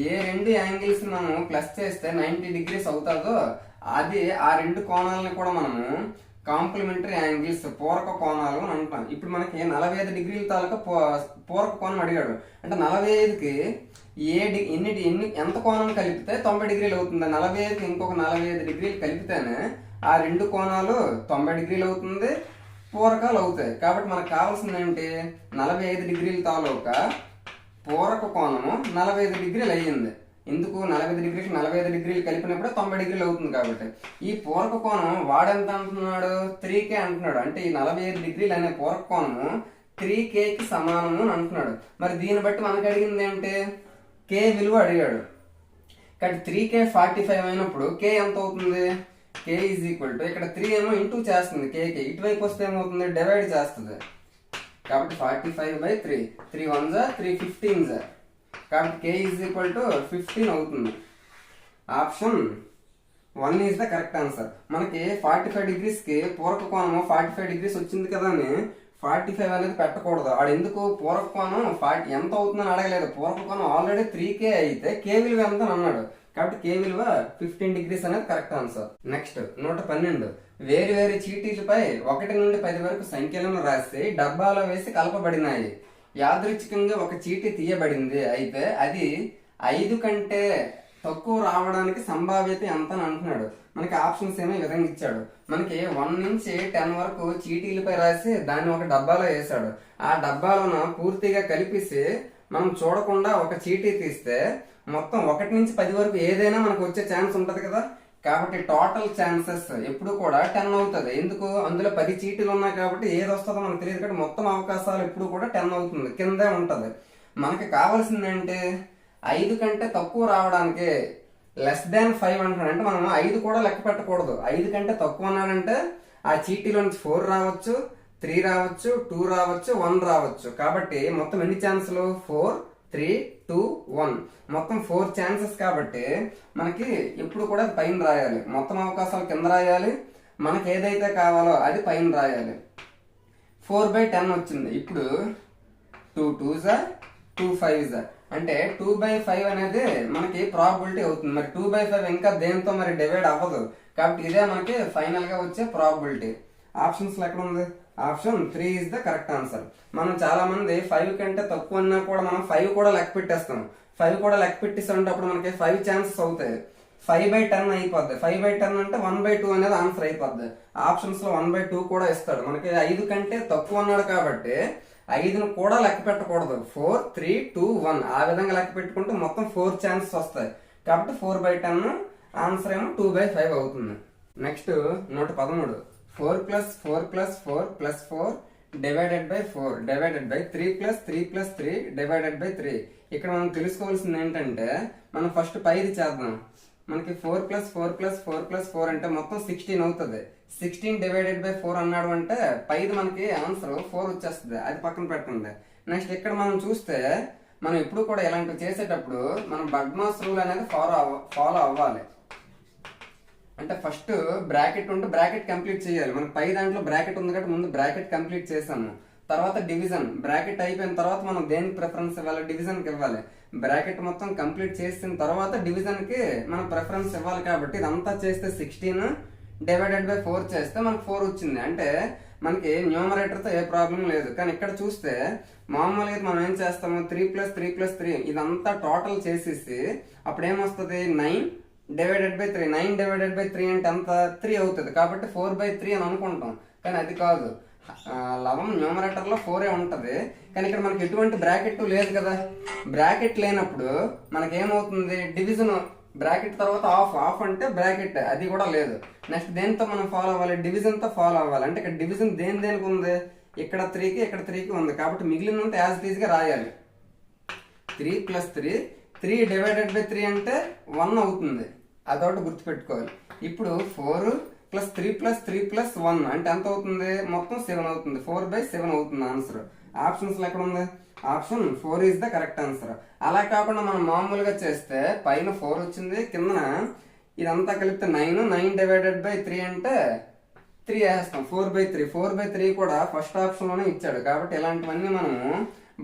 A: ఏ రెండు యాంగిల్స్ మనము ప్లస్ చేస్తే 90 డిగ్రీస్ అవుతుందో అది ఆ రెండు కోణాలను కూడా మనము కాంప్లిమెంటరీ యాంగిల్స్ పూరక కోణాలు అని అంటాం. ఇప్పుడు మనకి 45 డిగ్రీల తాలూకా పూరక కోణం అడిగాడు అంటే 45కి ఎంత కోణం కలిపితే 90 డిగ్రీలు అవుతుంది, 45కి ఇంకొక 45 డిగ్రీలు కలిపితేనే ఆ రెండు కోణాలు 90 డిగ్రీలు అవుతుంది, పూరకాలు అవుతాయి. కాబట్టి మనకు కావాల్సింది ఏంటి 45 డిగ్రీల తాలూకా పూరక కోణము 45 డిగ్రీలు అయ్యింది. ఎందుకు 45 డిగ్రీలు కలిపినప్పుడు 90 డిగ్రీలు అవుతుంది కాబట్టి. ఈ పూరక కోణం వాడెంత అంటున్నాడు 3K అంటున్నాడు అంటే ఈ 45 డిగ్రీలు అనే పూరక కోణము 3Kకి సమానము అని అంటున్నాడు. మరి దీన్ని బట్టి మనకు అడిగింది ఏంటి K విలువ అడిగాడు కాబట్టి 3K 45 అయినప్పుడు K ఎంత అవుతుంది K ఈజ్ ఈక్వల్ టు ఇక్కడ 3 ఏమో ఇంటూ చేస్తుంది Kకి, ఇటువైపు వస్తే ఏమవుతుంది డివైడ్ చేస్తుంది కాబట్టి 45/3 3 1s 3 15s కాబట్టి K ఈజ్ ఈక్వల్ టు 15 అవుతుంది. Option 1 is the correct answer. మనకి 45 డిగ్రీస్ కి పూరక కోణము 45 డిగ్రీస్ వచ్చింది కదా అని 45 అనేది పెట్టకూడదు. ఆడు ఎందుకు పూరక కోణం ఎంత అవుతుందని అడగలేదు, పూరక కోణం ఆల్రెడీ 3K అయితే K విలువ ఎంత అని అన్నాడు కాబట్టి K విలువ 15 డిగ్రీస్ అనేది కరెక్ట్ ఆన్సర్. నెక్స్ట్ 112 వేరు వేరు చీటీలపై 1 నుండి 10 వరకు సంఖ్యలను రాసి డబ్బాలో వేసి కలపబడినాయి. యాదృచ్ఛికంగా ఒక చీటీ తీయబడింది అయితే అది 5 కంటే తక్కువ రావడానికి సంభావ్యత ఎంత అని అంటున్నాడు. మనకి ఆప్షన్స్ ఏమో ఈ విధంగా ఇచ్చాడు. మనకి 1 నుంచి 10 వరకు చీటీలపై రాసి దాన్ని ఒక డబ్బాలో వేసాడు. ఆ డబ్బాలను పూర్తిగా కలిపేసి మనం చూడకుండా ఒక చీటీ తీస్తే మొత్తం 1 నుంచి 10 వరకు ఏదైనా మనకు వచ్చే ఛాన్స్ ఉంటది కదా కాబట్టి టోటల్ ఛాన్సెస్ ఎప్పుడు కూడా 10 అవుతుంది. ఎందుకు అందులో 10 చీటీలు ఉన్నాయి కాబట్టి ఏది వస్తుందో మనకు తెలియదు కాబట్టి మొత్తం అవకాశాలు ఎప్పుడు కూడా 10 అవుతుంది, కిందే ఉంటది. మనకి కావాల్సింది ఏంటి 5 కంటే తక్కువ రావడానికి లెస్ దాన్ 5 అంటున్నాడు అంటే మనం 5 కూడా లెక్క పెట్టకూడదు. 5 కంటే తక్కువ అన్నాడంటే ఆ చీటీలో నుంచి 4 రావచ్చు, 3 రావచ్చు, 2 రావచ్చు, 1 రావచ్చు. కాబట్టి మొత్తం ఎన్ని ఛాన్సులు 4 3 2 1 మొత్తం 4 ఛాన్సెస్ కాబట్టి మనకి ఎప్పుడు కూడా పైన రాయాలి, మొత్తం అవకాశాలు కింద రాయాలి, మనకి ఏదైతే కావాలో అది పైన రాయాలి. 4/10 వచ్చింది. ఇప్పుడు 2 2s 2 5s అంటే 2/5 అనేది మనకి ప్రాబిలిటీ అవుతుంది. మరి 2/5 ఇంకా దేంతో మరి డివైడ్ అవ్వదు కాబట్టి ఇదే మనకి ఫైనల్ గా వచ్చే ప్రాబిలిటీ. ఆప్షన్స్ ఎక్కడ ఉంది option 3 is the correct answer. మనం చాలా మంది 5 కంటే తక్కువ అన్నా కూడా మనం 5 కూడా లెక్క పెట్టేస్తాం. 5 కూడా లెక్క పెట్టేస్తుంటే అప్పుడు మనకి 5 ఛాన్సెస్ అవుతాయి, 5/10 అయిపోద్ది. 5/10 అంటే 1/2 అనేది ఆన్సర్ అయిపోద్ది. ఆప్షన్స్ లో 1/2 కూడా ఇస్తాడు. మనకి 5 కంటే తక్కువ అన్నాడు కాబట్టి 5ను కూడా లెక్క పెట్టకూడదు. 4 3 2 1 ఆ విధంగా లెక్క పెట్టుకుంటే మొత్తం 4 ఛాన్సెస్ వస్తాయి కాబట్టి 4/10 ఆన్సర్ ఏమో 2/5 అవుతుంది. Next 113 4 + 4 + 4 + 4 divided by 4 divided by 3 + 3 + 3 divided by 3. ఇక్కడ మనం తెలుసుకోవాల్సింది ఏంటంటే మనం ఫస్ట్ పైది చేద్దాం. మనకి 4 + 4 + 4 + 4 అంటే మొత్తం 16 అవుతుంది. 16 డివైడెడ్ బై 4 అన్నాడు అంటే పైది మనకి ఆన్సర్ 4 వచ్చేస్తుంది, అది పక్కన పెట్టండి. నెక్స్ట్ ఇక్కడ మనం చూస్తే మనం ఎప్పుడు కూడా ఇలాంటివి చేసేటప్పుడు మనం బడ్మాస్ రూల్ అనేది ఫాలో అవ్వాలి. అంటే ఫస్ట్ బ్రాకెట్ ఉంటే బ్రాకెట్ కంప్లీట్ చేయాలి. మనకి పై దాంట్లో బ్రాకెట్ ఉంది కాబట్టి ముందు బ్రాకెట్ కంప్లీట్ చేసాము. తర్వాత డివిజన్, బ్రాకెట్ అయిపోయిన తర్వాత మనం దేనికి ప్రిఫరెన్స్ ఇవ్వాలి? డివిజన్ కి ఇవ్వాలి. బ్రాకెట్ మొత్తం కంప్లీట్ చేసిన తర్వాత డివిజన్ కి మనం ప్రిఫరెన్స్ ఇవ్వాలి. కాబట్టి ఇదంతా చేస్తే 16 డివైడెడ్ బై 4 చేస్తే మనకు 4 వచ్చింది. అంటే మనకి న్యూమరేటర్ తో ఏ ప్రాబ్లం లేదు. కానీ ఇక్కడ చూస్తే మామూలుగా మనం ఏం చేస్తాము, 3 + 3 + 3 ఇదంతా టోటల్ చేసేసి అప్పుడు ఏమొస్తుంది, 9 డివైడెడ్ బై 3. 9 డివైడెడ్ బై 3 అంటే ఎంత, 3 అవుతుంది. కాబట్టి 4/3 అని అనుకుంటాం. కానీ అది కాదు, లవం న్యూమరేటర్ లో 4 ఉంటది. కానీ ఇక్కడ మనకి ఎటువంటి బ్రాకెట్ లేదు కదా. బ్రాకెట్ లేనప్పుడు మనకి ఏమవుతుంది, డివిజన్ బ్రాకెట్ తర్వాత ఆఫ్ అంటే బ్రాకెట్ అది కూడా లేదు. నెక్స్ట్ దేనితో మనం ఫాలో అవ్వాలి, డివిజన్ తో ఫాలో అవ్వాలి. అంటే ఇక్కడ డివిజన్ దేనికి ఉంది, ఇక్కడ 3కి ఇక్కడ 3కి ఉంది. కాబట్టి మిగిలినంత యాజ్ ఇట్ ఈజ్ గా రాయాలి. 3 + 3, 3 డివైడెడ్ బై 3 అంటే 1 అవుతుంది. అదొకటి గుర్తుపెట్టుకోవాలి. ఇప్పుడు 4 + 3 + 3 + 1 అంటే ఎంత అవుతుంది, మొత్తం 7 అవుతుంది. 4/7 అవుతుంది ఆన్సర్. ఆప్షన్స్ లో ఎక్కడ ఉంది, option 4 is the correct answer. అలా కాకుండా మనం మామూలుగా చేస్తే పైన 4 వచ్చింది, కిందన ఇదంతా కలిపితే 9 డివైడెడ్ బై 3 అంటే 3 వేస్తాం. 4/3. 4/3 కూడా ఫస్ట్ ఆప్షన్ లోనే ఇచ్చాడు. కాబట్టి ఇలాంటివన్నీ మనము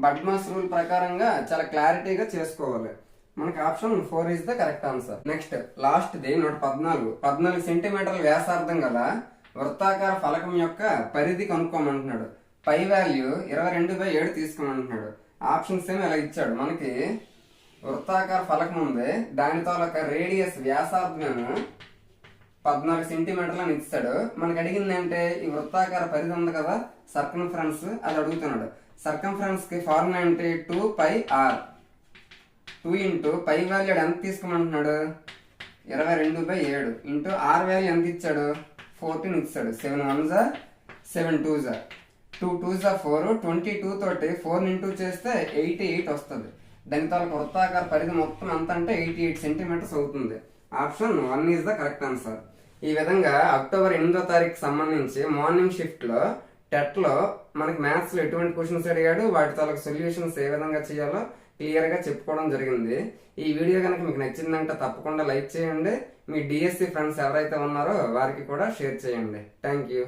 A: బడ్మాస్ రూల్ ప్రకారంగా చాలా క్లారిటీగా చేసుకోవాలి. మనకి option 4 is the correct answer. Next last the 114 సెంటీమీటర్ల వ్యాసార్థం గల వృత్తాకార ఫలకం యొక్క పరిధి కనుక్కోమంటున్నాడు. పై వాల్యూ 22/7 తీసుకోమంటున్నాడు. ఆప్షన్స్ ఏమి ఇలా ఇచ్చాడు. మనకి వృత్తాకార ఫలకం ఉంది, దానితో రేడియస్ వ్యాసార్థమేమో 14 సెంటీమీటర్లు అని ఇస్తాడు. మనకి అడిగింది అంటే ఈ వృత్తాకార పరిధి ఉంది కదా, సర్కంఫరెన్స్, అది అడుగుతున్నాడు. సర్కంఫరెన్స్ కి ఫార్ములా ఏంటి, 2πr. 2 ఇంటూ పై వాల్యూ ఎంత తీసుకోమంటున్నాడు, 22/7 ఇంటూ r వాల్యూ ఎంత ఇచ్చాడు, 14 ఇచ్చాడు. 7 1 జా 7 2 జా 2 2 జా 4, 22 తోటి 4 ఇంటూ చేస్తే 88 వస్తుంది. దాని తర్వాత వృత్తాకార పరిధి మొత్తం ఎంత అంటే 88 సెంటీమీటర్స్ అవుతుంది. Option 1 is the correct answer. ఈ విధంగా అక్టోబర్ 8వ తారీఖు సంబంధించి మార్నింగ్ షిఫ్ట్ లో టెట్ లో మనకి మ్యాథ్స్ లో ఎటువంటి క్వశ్చన్స్ అడిగాడు, వాటి తాలూకు సొల్యూషన్స్ ఏ విధంగా చేయాలో క్లియర్ గా చెప్పుకోవడం జరిగింది. ఈ వీడియో కనుక మీకు నచ్చిందంటే తప్పకుండా లైక్ చేయండి. మీ డిఎస్సి ఫ్రెండ్స్ ఎవరైతే ఉన్నారో వారికి కూడా షేర్ చేయండి. Thank you.